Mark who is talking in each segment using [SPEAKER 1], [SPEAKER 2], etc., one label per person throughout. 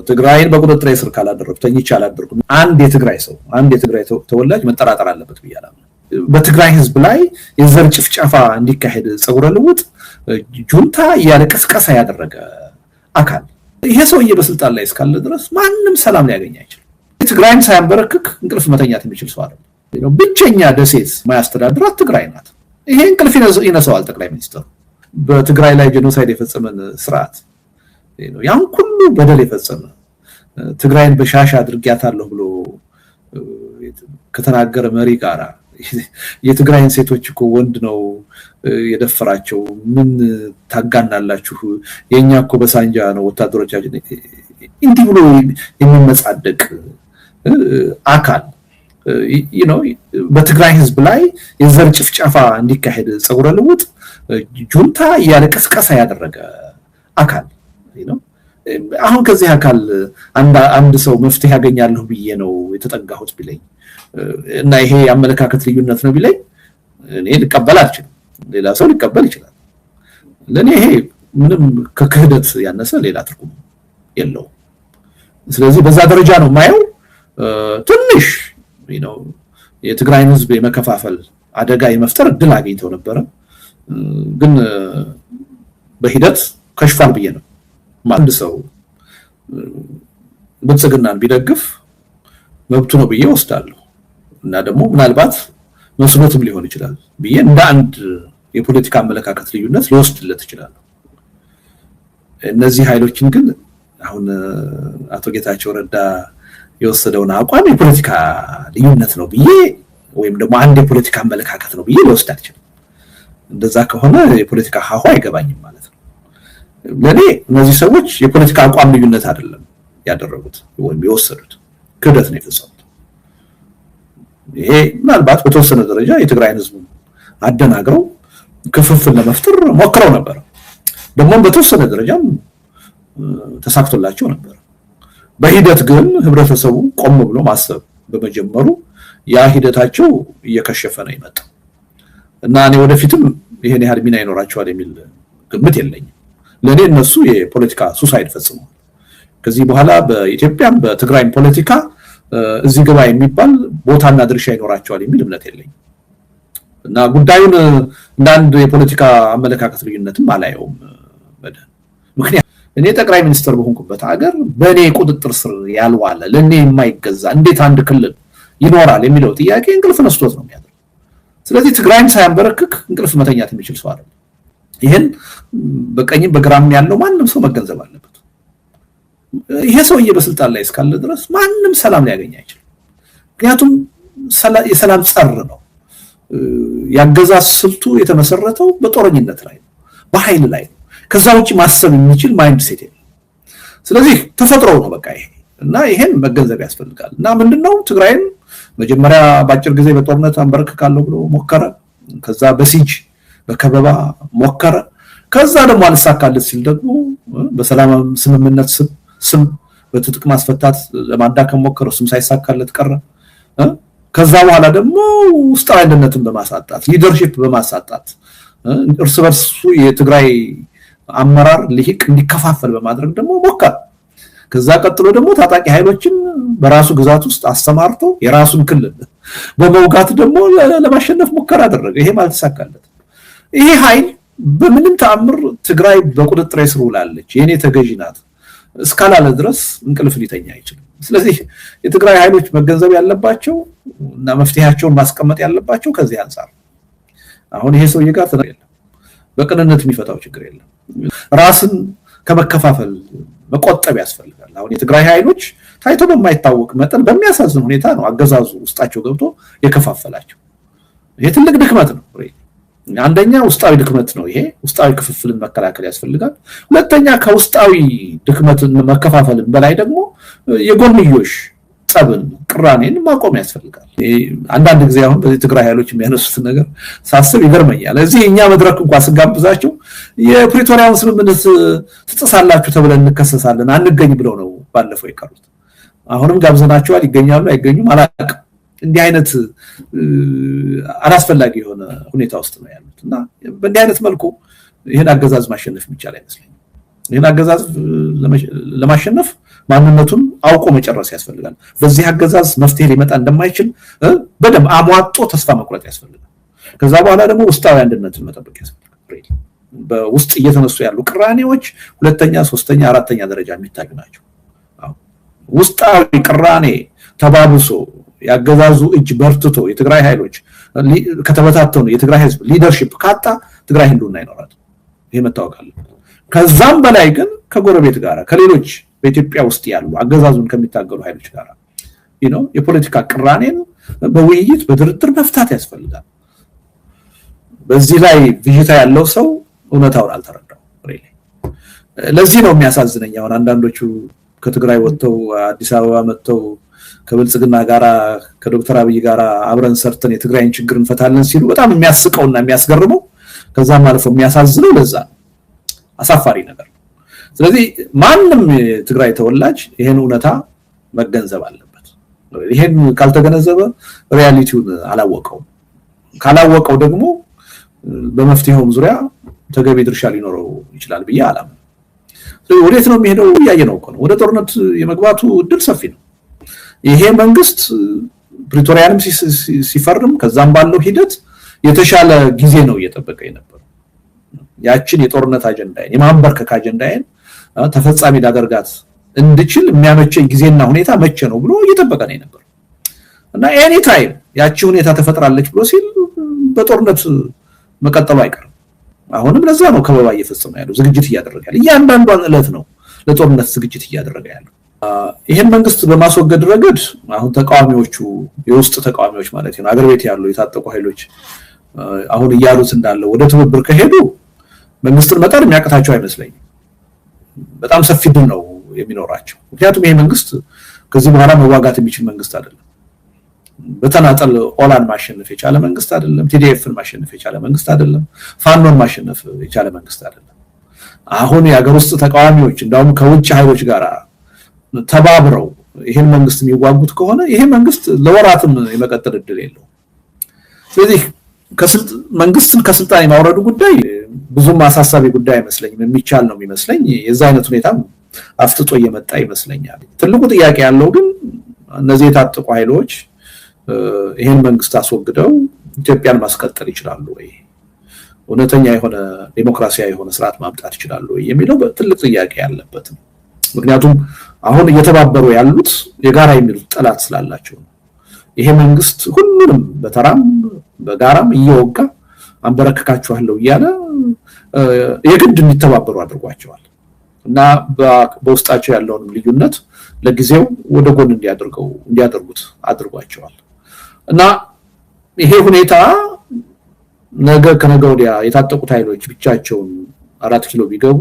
[SPEAKER 1] ትግራይን በቁጥጥር ስር ካላደረኩ ተኝቼ አላደርኩም። አንድ የትግራይ ተወላጅ መጠራጠር አለበት ብያለሁ። በትግራይ ህዝብ ላይ የዘር ጭፍጨፋ እንዲካሄድ ጸጉረ ልውጥ ጁንታ ያለ ቅስቀሳ ያደረገ አካል ይሄ ሰውዬ በስልጣን ላይ እስካለ ድረስ ማንም ሰላም ሊያገኝ አይችልም። ትግራይን ሳያንበረክክ እንቅልፍ መተኛት የሚችል ሰው አይደለም። ብቸኛ ደሴት ማያስተዳድራት ትግራይ ናት። ይሄ እንቅልፍ ይነሳዋል ጠቅላይ ሚኒስትሩ። በትግራይ ላይ ጄኖሳይድ የፈጸመን ስርዓት ያን ሁሉ በደል የፈጸመ ትግራይን በሻሻ አድርጊያታለሁ ብሎ ከተናገረ መሪ ጋራ የትግራይን ሴቶች እኮ ወንድ ነው የደፈራቸው ምን ታጋናላችሁ የኛ እኮ በሳንጃ ነው ወታደሮቻችን እንዲህ ብሎ የሚመጻደቅ አካል በትግራይ ህዝብ ላይ የዘር ጭፍጨፋ እንዲካሄድ ጸጉረ ልውጥ ጁንታ ያለ ቅስቀሳ ያደረገ አካል አሁን ከዚህ አካል አንድ ሰው መፍትሄ ያገኛለሁ ብዬ ነው የተጠጋሁት ቢለኝ እና ይሄ አመለካከት ልዩነት ነው ቢለኝ እኔ ልቀበል አልችልም። ሌላ ሰው ሊቀበል ይችላል። ለኔ ይሄ ምንም ከክህደት ያነሰ ሌላ ትርጉም የለውም። ስለዚህ በዛ ደረጃ ነው ማየው። ትንሽ የትግራይን ህዝብ የመከፋፈል አደጋ የመፍጠር እድል አግኝተው ነበር፣ ግን በሂደት ከሽፏል ብዬ ነው። አንድ ሰው ብልጽግናን ቢደግፍ መብቱ ነው ብዬ ወስዳለሁ እና ደግሞ ምናልባት መስሎትም ሊሆን ይችላል ብዬ እንደ አንድ የፖለቲካ አመለካከት ልዩነት ሊወስድለት ይችላል። እነዚህ ኃይሎችን ግን አሁን አቶ ጌታቸው ረዳ የወሰደውን አቋም የፖለቲካ ልዩነት ነው ብዬ ወይም ደግሞ አንድ የፖለቲካ አመለካከት ነው ብዬ ሊወስድ አልችልም። እንደዛ ከሆነ የፖለቲካ ሀሁ አይገባኝም ማለት ነው። ለኔ እነዚህ ሰዎች የፖለቲካ አቋም ልዩነት አይደለም ያደረጉት ወይም የወሰዱት ክህደት ነው የፈጸሙት። ይሄ ምናልባት በተወሰነ ደረጃ የትግራይን ህዝብ አደናግረው ክፍፍል ለመፍጠር ሞክረው ነበር። ደግሞ በተወሰነ ደረጃም ተሳክቶላቸው ነበር። በሂደት ግን ህብረተሰቡ ቆም ብሎ ማሰብ በመጀመሩ ያ ሂደታቸው እየከሸፈ ነው የመጣው እና እኔ ወደፊትም ይሄን ያህል ሚና ይኖራቸዋል የሚል ግምት የለኝም። ለኔ እነሱ የፖለቲካ ሱሳይድ ፈጽመዋል። ከዚህ በኋላ በኢትዮጵያም በትግራይም ፖለቲካ እዚህ ግባ የሚባል ቦታና ድርሻ ይኖራቸዋል የሚል እምነት የለኝም እና ጉዳዩን እንዳንድ የፖለቲካ አመለካከት ልዩነትም አላየውም። ምክንያቱም እኔ ጠቅላይ ሚኒስትር በሆንኩበት ሀገር በእኔ ቁጥጥር ስር ያልዋለ ለኔ የማይገዛ እንዴት አንድ ክልል ይኖራል የሚለው ጥያቄ እንቅልፍ ነስቶት ነው የሚያደርገው። ስለዚህ ትግራይን ሳያንበረክክ እንቅልፍ መተኛት የሚችል ሰው አይደለም። ይሄን በቀኝም በግራም ያለው ማንም ሰው መገንዘብ አለበት። ይሄ ሰውዬ በስልጣን ላይ እስካለ ድረስ ማንም ሰላም ሊያገኝ አይችልም። ምክንያቱም የሰላም ጸር ነው። ያገዛዝ ስልቱ የተመሰረተው በጦረኝነት ላይ ነው፣ በኃይል ላይ ነው። ከዛ ውጪ ማሰብ የሚችል ማይንድ ሴት የለም። ስለዚህ ተፈጥሮው ነው በቃ ይሄ እና ይሄን መገንዘብ ያስፈልጋል። እና ምንድነው ትግራይን መጀመሪያ በአጭር ጊዜ በጦርነት አንበረክካለሁ ብሎ ሞከረ። ከዛ በሲጅ በከበባ ሞከረ። ከዛ ደግሞ አልሳካለት ሲል ደግሞ በሰላም ስምምነት ስም በትጥቅ ማስፈታት ለማዳከም ሞከረ። እሱም ሳይሳካለት ቀረ። ከዛ በኋላ ደግሞ ውስጣዊ አንድነትን በማሳጣት ሊደርሺፕ በማሳጣት እርስ በርሱ የትግራይ አመራር ልሂቅ እንዲከፋፈል በማድረግ ደግሞ ሞከረ። ከዛ ቀጥሎ ደግሞ ታጣቂ ኃይሎችን በራሱ ግዛት ውስጥ አስተማርቶ የራሱን ክልል በመውጋት ደግሞ ለማሸነፍ ሙከራ አደረገ። ይሄም አልተሳካለት። ይሄ ኃይል በምንም ተአምር ትግራይ በቁጥጥር ስር ውላለች የኔ ተገዢ ናት እስካላለ ድረስ እንቅልፍ ሊተኛ አይችልም። ስለዚህ የትግራይ ኃይሎች መገንዘብ ያለባቸው እና መፍትሄያቸውን ማስቀመጥ ያለባቸው ከዚህ አንፃር አሁን ይሄ ሰውዬ ጋር ተነገለ በቅንነት የሚፈታው ችግር የለም። ራስን ከመከፋፈል መቆጠብ ያስፈልጋል። አሁን የትግራይ ኃይሎች ታይቶ በማይታወቅ መጠን በሚያሳዝን ሁኔታ ነው አገዛዙ ውስጣቸው ገብቶ የከፋፈላቸው። ይሄ ትልቅ ድክመት ነው። አንደኛ ውስጣዊ ድክመት ነው። ይሄ ውስጣዊ ክፍፍልን መከላከል ያስፈልጋል። ሁለተኛ ከውስጣዊ ድክመትን መከፋፈልን በላይ ደግሞ የጎንዮሽ ጸብን ቅራኔን ማቆም ያስፈልጋል። አንዳንድ ጊዜ አሁን በዚህ ትግራይ ኃይሎች የሚያነሱት ነገር ሳስብ ይገርመኛል። እዚህ እኛ መድረክ እንኳን ስጋብዛቸው የፕሪቶሪያውን ስምምነት ትጥሳላችሁ ተብለን እንከሰሳለን አንገኝ ብለው ነው ባለፈው የቀሩት። አሁንም ጋብዘናቸዋል፣ ይገኛሉ አይገኙም አላውቅም። እንዲህ አይነት አላስፈላጊ የሆነ ሁኔታ ውስጥ ነው ያሉት እና በእንዲህ አይነት መልኩ ይሄን አገዛዝ ማሸነፍ የሚቻል አይመስለኝም። ይሄን አገዛዝ ለማሸነፍ ማንነቱን አውቆ መጨረስ ያስፈልጋል። በዚህ አገዛዝ መፍትሄ ሊመጣ እንደማይችል በደንብ አሟጦ ተስፋ መቁረጥ ያስፈልጋል። ከዛ በኋላ ደግሞ ውስጣዊ አንድነትን መጠበቅ ያስፈልጋል። በውስጥ እየተነሱ ያሉ ቅራኔዎች ሁለተኛ፣ ሶስተኛ፣ አራተኛ ደረጃ የሚታዩ ናቸው። ውስጣዊ ቅራኔ ተባብሶ ያገዛዙ እጅ በርትቶ የትግራይ ኃይሎች ከተበታተኑ የትግራይ ህዝብ ሊደርሺፕ ካጣ ትግራይ ህልውና አይኖራትም። ይሄ መታወቅ አለበት። ከዛም በላይ ግን ከጎረቤት ጋር ከሌሎች በኢትዮጵያ ውስጥ ያሉ አገዛዙን ከሚታገሉ ኃይሎች ጋር የፖለቲካ ቅራኔን በውይይት በድርድር መፍታት ያስፈልጋል። በዚህ ላይ ብዥታ ያለው ሰው እውነታውን አልተረዳው። ለዚህ ነው የሚያሳዝነኝ። አሁን አንዳንዶቹ ከትግራይ ወጥተው አዲስ አበባ መጥተው ከብልጽግና ጋራ ከዶክተር አብይ ጋራ አብረን ሰርተን የትግራይን ችግር እንፈታለን ሲሉ በጣም የሚያስቀውና የሚያስገርመው ከዛም አልፎ የሚያሳዝነው ለዛ አሳፋሪ ነገር ነው። ስለዚህ ማንም የትግራይ ተወላጅ ይሄን እውነታ መገንዘብ አለበት። ይሄን ካልተገነዘበ ሪያሊቲውን አላወቀውም። ካላወቀው ደግሞ በመፍትሄውም ዙሪያ ተገቢ ድርሻ ሊኖረው ይችላል ብዬ አላምንም። ስለዚህ ወዴት ነው የሚሄደው? ያየነው እኮ ነው። ወደ ጦርነት የመግባቱ እድል ሰፊ ነው። ይሄ መንግስት ፕሪቶሪያንም ሲፈርም ከዛም ባለው ሂደት የተሻለ ጊዜ ነው እየጠበቀ የነበረው። ያችን የጦርነት አጀንዳዬን የማንበርከክ አጀንዳዬን ተፈጻሚ ላደርጋት እንድችል የሚያመቸኝ ጊዜና ሁኔታ መቼ ነው ብሎ እየጠበቀ ነው የነበረው እና ኤኒ ታይም ያቺ ሁኔታ ተፈጥራለች ብሎ ሲል በጦርነት መቀጠሉ አይቀርም። አሁንም ለዛ ነው ከበባ እየፈጸመ ያለው ዝግጅት እያደረገ ያለው እያንዳንዷን ዕለት ነው ለጦርነት ዝግጅት እያደረገ ያለው። ይሄን መንግስት በማስወገድ ረገድ አሁን ተቃዋሚዎቹ የውስጥ ተቃዋሚዎች ማለት ነው አገር ቤት ያሉ የታጠቁ ኃይሎች አሁን እያሉት እንዳለው ወደ ትብብር ከሄዱ መንግስትን መጣል የሚያቀታቸው አይመስለኝም። በጣም ሰፊ ድል ነው የሚኖራቸው። ምክንያቱም ይሄ መንግስት ከዚህ በኋላ መዋጋት የሚችል መንግስት አይደለም። በተናጠል ኦላን ማሸነፍ የቻለ መንግስት አይደለም። ቲዲኤፍን ማሸነፍ የቻለ መንግስት አይደለም። ፋኖን ማሸነፍ የቻለ መንግስት አይደለም። አሁን የሀገር ውስጥ ተቃዋሚዎች እንደውም ከውጭ ኃይሎች ጋር ተባብረው ይሄን መንግስት የሚዋጉት ከሆነ ይሄ መንግስት ለወራትም የመቀጠል እድል የለውም። ስለዚህ መንግስትን ከስልጣን የማውረዱ ጉዳይ ብዙም አሳሳቢ ጉዳይ አይመስለኝም። የሚቻል ነው የሚመስለኝ። የዛ አይነት ሁኔታም አፍጥጦ እየመጣ ይመስለኛል። ትልቁ ጥያቄ ያለው ግን እነዚህ የታጠቁ ኃይሎች ይሄን መንግስት አስወግደው ኢትዮጵያን ማስቀጠል ይችላሉ ወይ? እውነተኛ የሆነ ዲሞክራሲያዊ የሆነ ስርዓት ማምጣት ይችላሉ ወይ የሚለው ትልቅ ጥያቄ ያለበት ነው። ምክንያቱም አሁን እየተባበሩ ያሉት የጋራ የሚሉት ጠላት ስላላቸው ነው። ይሄ መንግስት ሁሉንም በተራም በጋራም እየወጋ አንበረከካቸዋለሁ እያለ የግድ እንዲተባበሩ አድርጓቸዋል እና በውስጣቸው ያለውን ልዩነት ለጊዜው ወደ ጎን እንዲያደርጉት አድርጓቸዋል እና ይሄ ሁኔታ ነገ ከነገ ወዲያ የታጠቁት ኃይሎች ብቻቸውን 4 ኪሎ ቢገቡ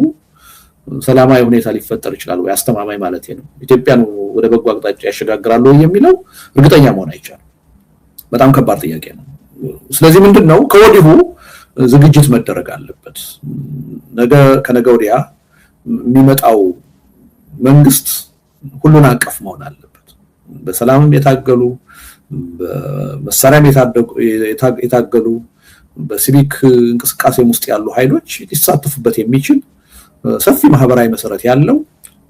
[SPEAKER 1] ሰላማዊ ሁኔታ ሊፈጠር ይችላል ወይ? አስተማማኝ ማለት ነው ኢትዮጵያን ወደ በጎ አቅጣጫ ያሸጋግራሉ የሚለው እርግጠኛ መሆን አይቻልም። በጣም ከባድ ጥያቄ ነው። ስለዚህ ምንድነው ከወዲሁ ዝግጅት መደረግ አለበት። ነገ ከነገ ወዲያ የሚመጣው መንግስት ሁሉን አቀፍ መሆን አለበት። በሰላምም የታገሉ በመሳሪያም የታገሉ በሲቪክ እንቅስቃሴ ውስጥ ያሉ ኃይሎች ሊሳተፉበት የሚችል ሰፊ ማህበራዊ መሰረት ያለው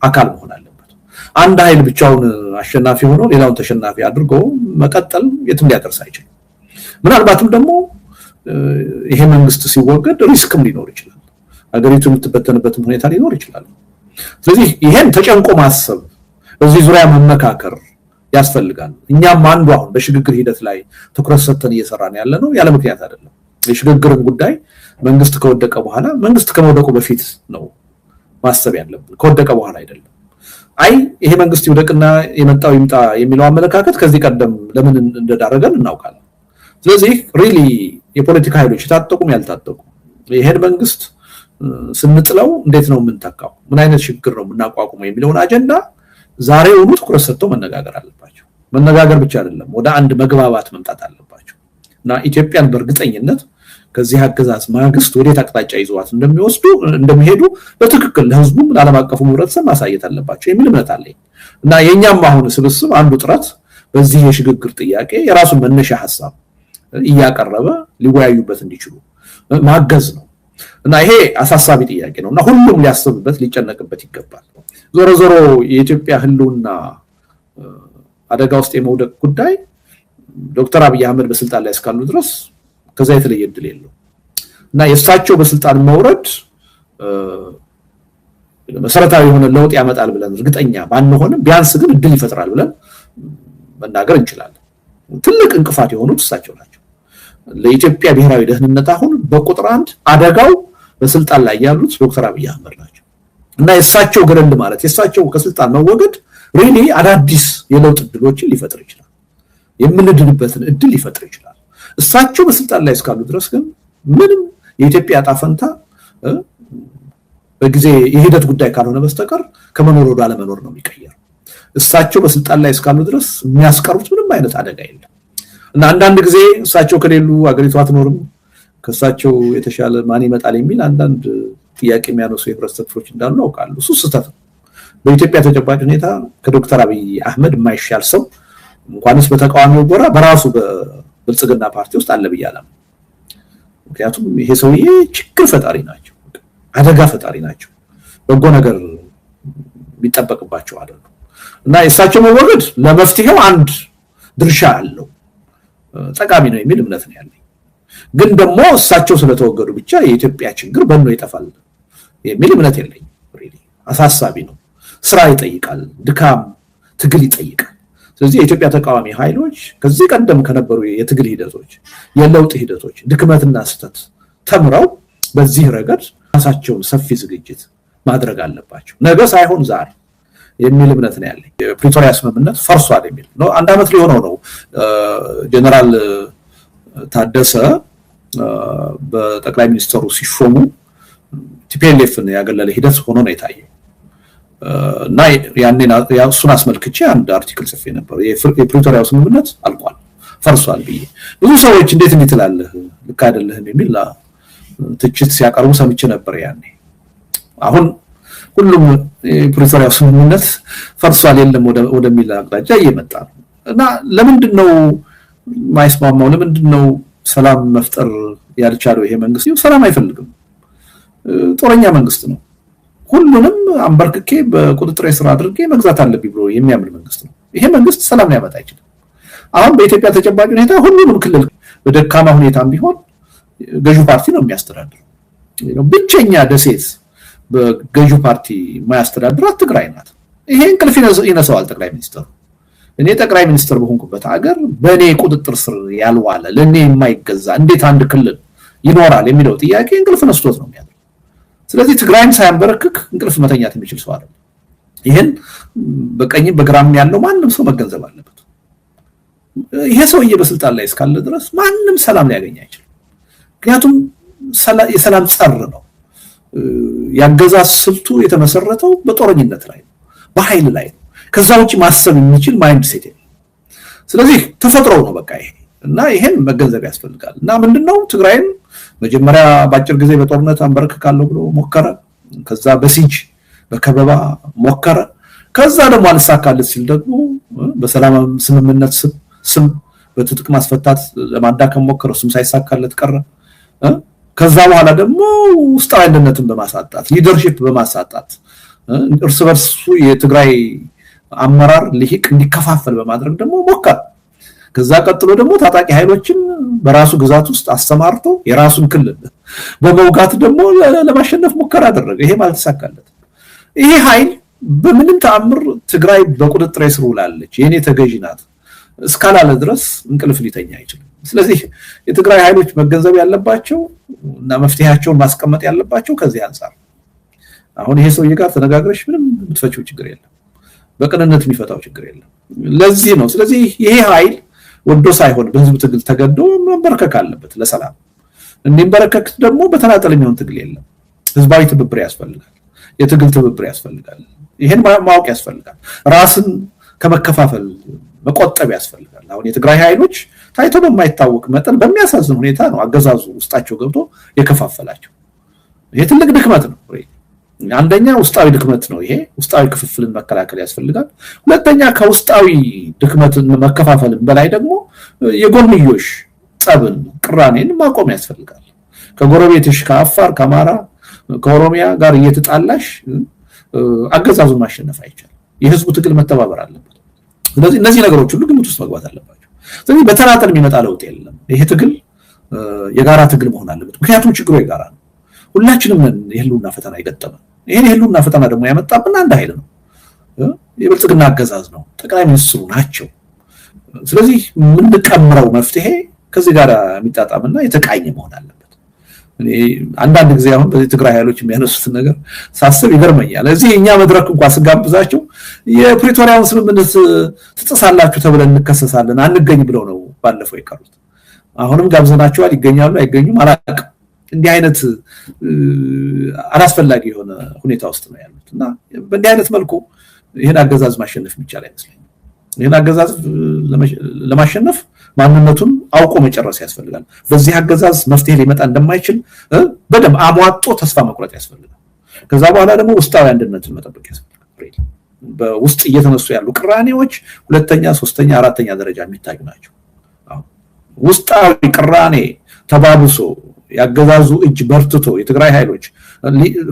[SPEAKER 1] አካል መሆን አለበት። አንድ ኃይል ብቻውን አሸናፊ ሆኖ ሌላውን ተሸናፊ አድርጎ መቀጠል የትም ሊያደርስ አይችልም። ምናልባትም ደግሞ ይሄ መንግስት ሲወገድ ሪስክም ሊኖር ይችላል። አገሪቱ የምትበተንበትም ሁኔታ ሊኖር ይችላል። ስለዚህ ይሄን ተጨንቆ ማሰብ በዚህ ዙሪያ መመካከር ያስፈልጋል። እኛም አንዱ አሁን በሽግግር ሂደት ላይ ትኩረት ሰጥተን እየሰራን ያለ ነው ያለ ምክንያት አይደለም። የሽግግርን ጉዳይ መንግስት ከወደቀ በኋላ መንግስት ከመውደቁ በፊት ነው ማሰብ ያለብን፣ ከወደቀ በኋላ አይደለም። ይሄ መንግስት ይወደቅና የመጣው ይምጣ የሚለው አመለካከት ከዚህ ቀደም ለምን እንደዳረገን እናውቃለን። ስለዚህ ሪሊ የፖለቲካ ኃይሎች የታጠቁም ያልታጠቁ ይሄን መንግስት ስንጥለው እንዴት ነው የምንተካው፣ ምን አይነት ችግር ነው የምናቋቁመው የሚለውን አጀንዳ ዛሬውኑ ትኩረት ሰጥተው መነጋገር አለባቸው። መነጋገር ብቻ አይደለም፣ ወደ አንድ መግባባት መምጣት አለባቸው እና ኢትዮጵያን በእርግጠኝነት ከዚህ አገዛዝ ማግስት ወዴት አቅጣጫ ይዘዋት እንደሚሄዱ በትክክል ለህዝቡም ለዓለም አቀፉ ህብረተሰብ ማሳየት አለባቸው የሚል እምነት አለኝ እና የኛም አሁን ስብስብ አንዱ ጥረት በዚህ የሽግግር ጥያቄ የራሱን መነሻ ሐሳብ እያቀረበ ሊወያዩበት እንዲችሉ ማገዝ ነው እና ይሄ አሳሳቢ ጥያቄ ነውና ሁሉም ሊያስብበት ሊጨነቅበት ይገባል። ዞሮ ዞሮ የኢትዮጵያ ህልውና አደጋ ውስጥ የመውደቅ ጉዳይ ዶክተር አብይ አህመድ በስልጣን ላይ እስካሉ ድረስ ከዛ የተለየ እድል የለው እና የእሳቸው በስልጣን መውረድ መሰረታዊ የሆነ ለውጥ ያመጣል ብለን እርግጠኛ ባንሆንም ቢያንስ ግን እድል ይፈጥራል ብለን መናገር እንችላለን። ትልቅ እንቅፋት የሆኑት እሳቸው ናቸው ለኢትዮጵያ ብሔራዊ ደህንነት። አሁን በቁጥር 1 አደጋው በስልጣን ላይ ያሉት ዶክተር አብይ አህመድ ናቸው እና የእሳቸው ገረድ ማለት የእሳቸው ከስልጣን መወገድ ሪሊ አዳዲስ የለውጥ እድሎችን ሊፈጥር ይችላል፣ የምንድንበትን እድል ሊፈጥር ይችላል። እሳቸው በስልጣን ላይ እስካሉ ድረስ ግን ምንም የኢትዮጵያ ዕጣ ፈንታ በጊዜ የሂደት ጉዳይ ካልሆነ በስተቀር ከመኖር ወደ አለመኖር ነው የሚቀየረው። እሳቸው በስልጣን ላይ እስካሉ ድረስ የሚያስቀሩት ምንም አይነት አደጋ የለም እና አንዳንድ ጊዜ እሳቸው ከሌሉ አገሪቷ አትኖርም፣ ከእሳቸው የተሻለ ማን ይመጣል የሚል አንዳንድ ጥያቄ የሚያነሱ የህብረተሰብ ክፍሎች እንዳሉ አውቃለሁ። እሱ ስህተት ነው። በኢትዮጵያ ተጨባጭ ሁኔታ ከዶክተር አብይ አህመድ የማይሻል ሰው እንኳንስ በተቃዋሚው ጎራ በራሱ በብልጽግና ፓርቲ ውስጥ አለ ብያለሁ። ምክንያቱም ይሄ ሰውዬ ችግር ፈጣሪ ናቸው፣ አደጋ ፈጣሪ ናቸው፣ በጎ ነገር የሚጠበቅባቸው አይደለም እና የእሳቸው መወገድ ለመፍትሄው አንድ ድርሻ አለው፣ ጠቃሚ ነው የሚል እምነት ነው ያለኝ። ግን ደግሞ እሳቸው ስለተወገዱ ብቻ የኢትዮጵያ ችግር በእነው ይጠፋል የሚል እምነት የለኝም። አሳሳቢ ነው። ስራ ይጠይቃል፣ ድካም፣ ትግል ይጠይቃል። ስለዚህ የኢትዮጵያ ተቃዋሚ ኃይሎች ከዚህ ቀደም ከነበሩ የትግል ሂደቶች፣ የለውጥ ሂደቶች ድክመትና ስህተት ተምረው በዚህ ረገድ ራሳቸውን ሰፊ ዝግጅት ማድረግ አለባቸው፣ ነገ ሳይሆን ዛሬ የሚል እምነት ነው ያለኝ። የፕሪቶሪያ ስምምነት ፈርሷል የሚል ነው። 1 ዓመት ሊሆነው ነው ጀነራል ታደሰ በጠቅላይ ሚኒስትሩ ሲሾሙ ቲፒኤልኤፍን ያገለለ ሂደት ሆኖ ነው የታየው እና ያንን እሱን አስመልክቼ አንድ አርቲክል ጽፌ ነበር። የፕሪቶሪያው ስምምነት አልቋል ፈርሷል ብዬ ብዙ ሰዎች እንዴት ትላለህ ልክ አይደለህም የሚል ትችት ሲያቀርቡ ሰምቼ ነበር ያኔ። አሁን ሁሉም የፕሪቶሪያው ስምምነት ፈርሷል የለም ወደሚል አቅጣጫ እየመጣ ነው እና ለምንድነው ማይስማማው? ለምንድነው ሰላም መፍጠር ያልቻለው? ይሄ መንግስት ሰላም አይፈልግም፣ ጦረኛ መንግስት ነው። ሁሉንም አንበርክኬ በቁጥጥር ስር አድርጌ መግዛት አለብኝ ብሎ የሚያምን መንግስት ነው። ይሄ መንግስት ሰላም ሊያመጣ አይችልም። አሁን በኢትዮጵያ ተጨባጭ ሁኔታ ሁሉንም ክልል በደካማ ሁኔታም ቢሆን ገዢው ፓርቲ ነው የሚያስተዳድረው። ብቸኛ ደሴት በገዢው ፓርቲ የማያስተዳድራት ትግራይ ናት። ይሄ እንቅልፍ ይነሳዋል ጠቅላይ ሚኒስትሩ። እኔ ጠቅላይ ሚኒስትር በሆንኩበት ሀገር በእኔ ቁጥጥር ስር ያልዋለ ለእኔ የማይገዛ እንዴት አንድ ክልል ይኖራል የሚለው ጥያቄ እንቅልፍ ነስቶት ነው የሚያደርገው። ስለዚህ ትግራይን ሳያንበረክክ እንቅልፍ መተኛት የሚችል ሰው አይደለም። ይሄን በቀኝም በግራም ያለው ማንም ሰው መገንዘብ አለበት። ይሄ ሰውዬ በስልጣን ላይ እስካለ ድረስ ማንም ሰላም ሊያገኝ አይችልም። ምክንያቱም የሰላም ጸር ነው። ያገዛዝ ስልቱ የተመሰረተው በጦረኝነት ላይ ነው፣ በኃይል ላይ ነው። ከዛ ውጪ ማሰብ የሚችል ማይንድ ሴት የለም። ስለዚህ ተፈጥሮ ነው በቃ ይሄ እና ይሄን መገንዘብ ያስፈልጋል። እና ምንድነው ትግራይን መጀመሪያ በአጭር ጊዜ በጦርነት አንበረክካለሁ ብሎ ሞከረ። ከዛ በሲጅ በከበባ ሞከረ። ከዛ ደግሞ አልሳካለት ሲል ደግሞ በሰላም ስምምነት ስም በትጥቅ ማስፈታት ለማዳከም ሞከረ። እሱም ሳይሳካለት ቀረ። ከዛ በኋላ ደግሞ ውስጣዊ አንድነትን በማሳጣት ሊደርሺፕ በማሳጣት እርስ በርሱ የትግራይ አመራር ልሂቅ እንዲከፋፈል በማድረግ ደግሞ ሞከረ። ከዛ ቀጥሎ ደግሞ ታጣቂ ኃይሎችን በራሱ ግዛት ውስጥ አስተማርቶ የራሱን ክልል በመውጋት ደግሞ ለማሸነፍ ሙከራ አደረገ። ይሄ ማለት ተሳካለት። ይሄ ኃይል በምንም ተአምር ትግራይ በቁጥጥር ስር ውላለች የኔ ተገዢ ናት እስካላለ ድረስ እንቅልፍ ሊተኛ አይችልም። ስለዚህ የትግራይ ኃይሎች መገንዘብ ያለባቸው እና መፍትሄያቸውን ማስቀመጥ ያለባቸው ከዚህ አንፃር። አሁን ይሄ ሰውዬ ጋር ተነጋግረሽ ምንም የምትፈቺው ችግር የለም፣ በቅንነት የሚፈታው ችግር የለም። ለዚህ ነው ስለዚህ ይሄ ኃይል ወዶ ሳይሆን በህዝብ ትግል ተገዶ መንበርከክ አለበት ለሰላም። እንዲንበረከክ ደግሞ በተናጠል የሚሆን ትግል የለም። ህዝባዊ ትብብር ያስፈልጋል፣ የትግል ትብብር ያስፈልጋል። ይሄን ማወቅ ያስፈልጋል። ራስን ከመከፋፈል መቆጠብ ያስፈልጋል። አሁን የትግራይ ኃይሎች ታይቶ በማይታወቅ መጠን በሚያሳዝን ሁኔታ ነው አገዛዙ ውስጣቸው ገብቶ የከፋፈላቸው። ይሄ ትልቅ ድክመት ነው። አንደኛ ውስጣዊ ድክመት ነው። ይሄ ውስጣዊ ክፍፍልን መከላከል ያስፈልጋል። ሁለተኛ ከውስጣዊ ድክመትን መከፋፈልን በላይ ደግሞ የጎንዮሽ ጸብን፣ ቅራኔን ማቆም ያስፈልጋል። ከጎረቤትሽ ከአፋር፣ ከአማራ፣ ከኦሮሚያ ጋር እየተጣላሽ አገዛዙን ማሸነፍ አይቻልም። የህዝቡ ትግል መተባበር አለበት። ስለዚህ እነዚህ ነገሮች ሁሉ ግምት ውስጥ መግባት አለባቸው። ስለዚህ በተናጠል የሚመጣ ለውጥ የለም። ይሄ ትግል የጋራ ትግል መሆን አለበት። ምክንያቱም ችግሩ የጋራ ነው። ሁላችንም የህልውና ፈተና የገጠመን። ይሄን የህልውና ፈተና ደግሞ ያመጣብን አንድ ኃይል ነው፣ የብልጽግና አገዛዝ ነው፣ ጠቅላይ ሚኒስትሩ ናቸው። ስለዚህ የምንቀምረው መፍትሄ ከዚህ ጋር የሚጣጣምና የተቃኘ መሆን አለበት። አንዳንድ ጊዜ አሁን በዚህ ትግራይ ኃይሎች የሚያነሱትን ነገር ሳስብ ይገርመኛል። እዚህ እኛ መድረክ እንኳን ስጋብዛቸው የፕሪቶሪያውን ስምምነት ትጥሳላችሁ ተብለን እንከሰሳለን አንገኝ ብለው ነው ባለፈው የቀሩት። አሁንም ጋብዘናቸዋል፣ ይገኛሉ አይገኙም አላውቅም። እንዲህ አይነት አላስፈላጊ የሆነ ሁኔታ ውስጥ ነው ያሉት እና በእንዲህ አይነት መልኩ ይሄን አገዛዝ ማሸነፍ የሚቻል አይመስለኝም። ይሄን አገዛዝ ለማሸነፍ ማንነቱን አውቆ መጨረስ ያስፈልጋል። በዚህ አገዛዝ መፍትሄ ሊመጣ እንደማይችል በደንብ አሟጦ ተስፋ መቁረጥ ያስፈልጋል። ከዛ በኋላ ደግሞ ውስጣዊ አንድነትን መጠበቅ ያስፈልጋል። በውስጥ እየተነሱ ያሉ ቅራኔዎች ሁለተኛ፣ ሶስተኛ፣ አራተኛ ደረጃ የሚታዩ ናቸው። ውስጣዊ ቅራኔ ተባብሶ ያገዛዙ እጅ በርትቶ የትግራይ ኃይሎች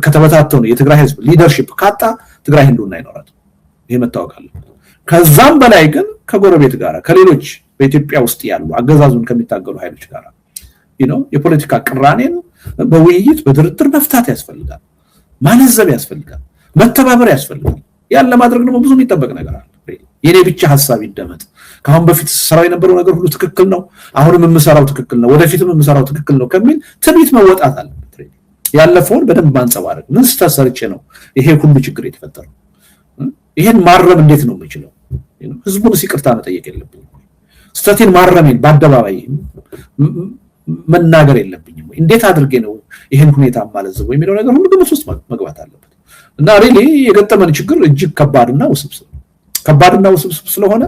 [SPEAKER 1] ከተበታተኑ የትግራይ ህዝብ ሊደርሺፕ ካጣ ትግራይ ህልውና አይኖራትም። ይሄ መታወቅ አለበት። ከዛም በላይ ግን ከጎረቤት ጋር ከሌሎች በኢትዮጵያ ውስጥ ያሉ አገዛዙን ከሚታገሉ ኃይሎች ጋር የፖለቲካ ቅራኔን በውይይት በድርድር መፍታት ያስፈልጋል። ማለዘብ ያስፈልጋል። መተባበር ያስፈልጋል። ያን ለማድረግ ደግሞ ብዙ የሚጠበቅ ነገር አለ። የኔ ብቻ ሐሳብ ይደመጥ፣ ካሁን በፊት ሰራው የነበረው ነገር ሁሉ ትክክል ነው፣ አሁንም የምሰራው ትክክል ነው፣ ወደፊትም የምሰራው ትክክል ነው ከሚል ትዕቢት መወጣት አለበት። ያለፈውን በደንብ ማንጸባረቅ፣ ምን ስተሰርቼ ነው ይሄ ሁሉ ችግር የተፈጠረው? ይሄን ማረም እንዴት ነው የምችለው? ህዝቡን ይቅርታ መጠየቅ የለብኝም? ስተቴን ማረሜን በአደባባይ መናገር የለብኝም? እንዴት አድርጌ ነው ይሄን ሁኔታ ማለዘው የሚለው ነገር ሁሉ ግምት ውስጥ መግባት አለበት። እና ሪሊ የገጠመን ችግር እጅግ ከባድና ውስብስብ ስለሆነ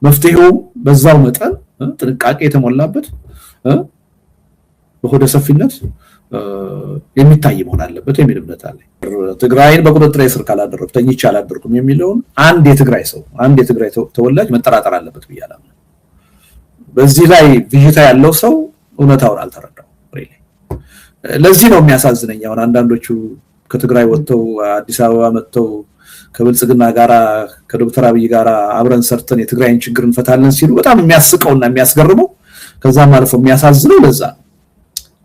[SPEAKER 1] መፍትሄው በዛው መጠን ጥንቃቄ የተሞላበት በሆደ ሰፊነት የሚታይ መሆን አለበት የሚል እምነት አለ። ትግራይን በቁጥጥር ስር ካላደረኩ ተኝቼ አላደርኩም የሚለውን አንድ የትግራይ ተወላጅ መጠራጠር አለበት ብያለሁ። በዚህ ላይ ብዥታ ያለው ሰው እውነታውን አልተረዳው። ለዚህ ነው የሚያሳዝነኝ። አሁን አንዳንዶቹ ከትግራይ ወጥተው አዲስ አበባ መጥተው ከብልጽግና ጋራ ከዶክተር አብይ ጋራ አብረን ሰርተን የትግራይን ችግር እንፈታለን ሲሉ በጣም የሚያስቀውና የሚያስገርመው ከዛም አልፎ የሚያሳዝነው ለዛ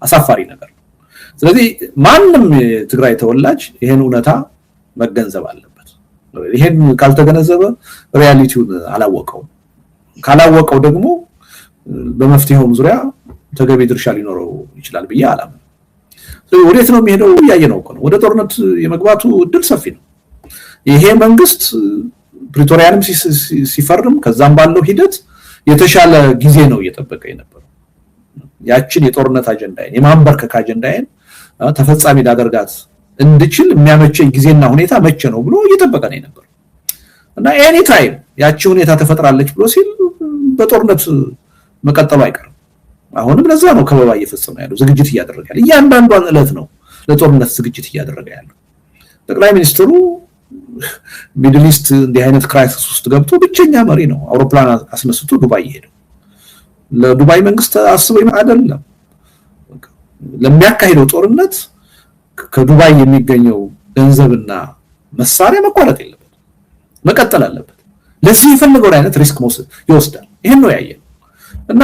[SPEAKER 1] አሳፋሪ ነገር። ስለዚህ ማንም የትግራይ ተወላጅ ይሄን እውነታ መገንዘብ አለበት። ይሄን ካልተገነዘበ ሪያሊቲውን አላወቀውም። ካላወቀው ደግሞ በመፍትሄው ዙሪያ ተገቢ ድርሻ ሊኖረው ይችላል ብዬ አላምንም። ስለዚህ ወዴት ነው የሚሄደው? ያየነው ነው። ወደ ጦርነት የመግባቱ እድል ሰፊ ነው። ይሄ መንግስት ፕሪቶሪያንም ሲፈርም ከዛም ባለው ሂደት የተሻለ ጊዜ ነው እየጠበቀ የነበረው። ያችን የጦርነት አጀንዳዬን የማንበርከክ አጀንዳዬን ተፈጻሚ ላደርጋት እንድችል የሚያመቸኝ ጊዜና ሁኔታ መቼ ነው ብሎ እየጠበቀ ነው የነበረው እና ኤኒ ታይም ያቺ ሁኔታ ተፈጥራለች ብሎ ሲል በጦርነት መቀጠሉ አይቀርም። አሁንም ለዛ ነው ከበባ እየፈጸመ ያለው፣ ዝግጅት እያደረገ ያለው። እያንዳንዷን ዕለት ነው ለጦርነት ዝግጅት እያደረገ ያለው። ጠቅላይ ሚኒስትሩ ሚድል ኢስት እንዲህ አይነት ክራይሲስ ውስጥ ገብቶ ብቸኛ መሪ ነው። አውሮፕላን አስነስቶ ዱባይ ይሄዳል። ለዱባይ መንግስት አስበው አይደለም ለሚያካሂደው ጦርነት ከዱባይ የሚገኘው ገንዘብና መሳሪያ መቋረጥ የለበት፣ መቀጠል አለበት። ለዚህ የፈለገው አይነት ሪስክ ይወስዳል። ይሄን ነው ያየነው እና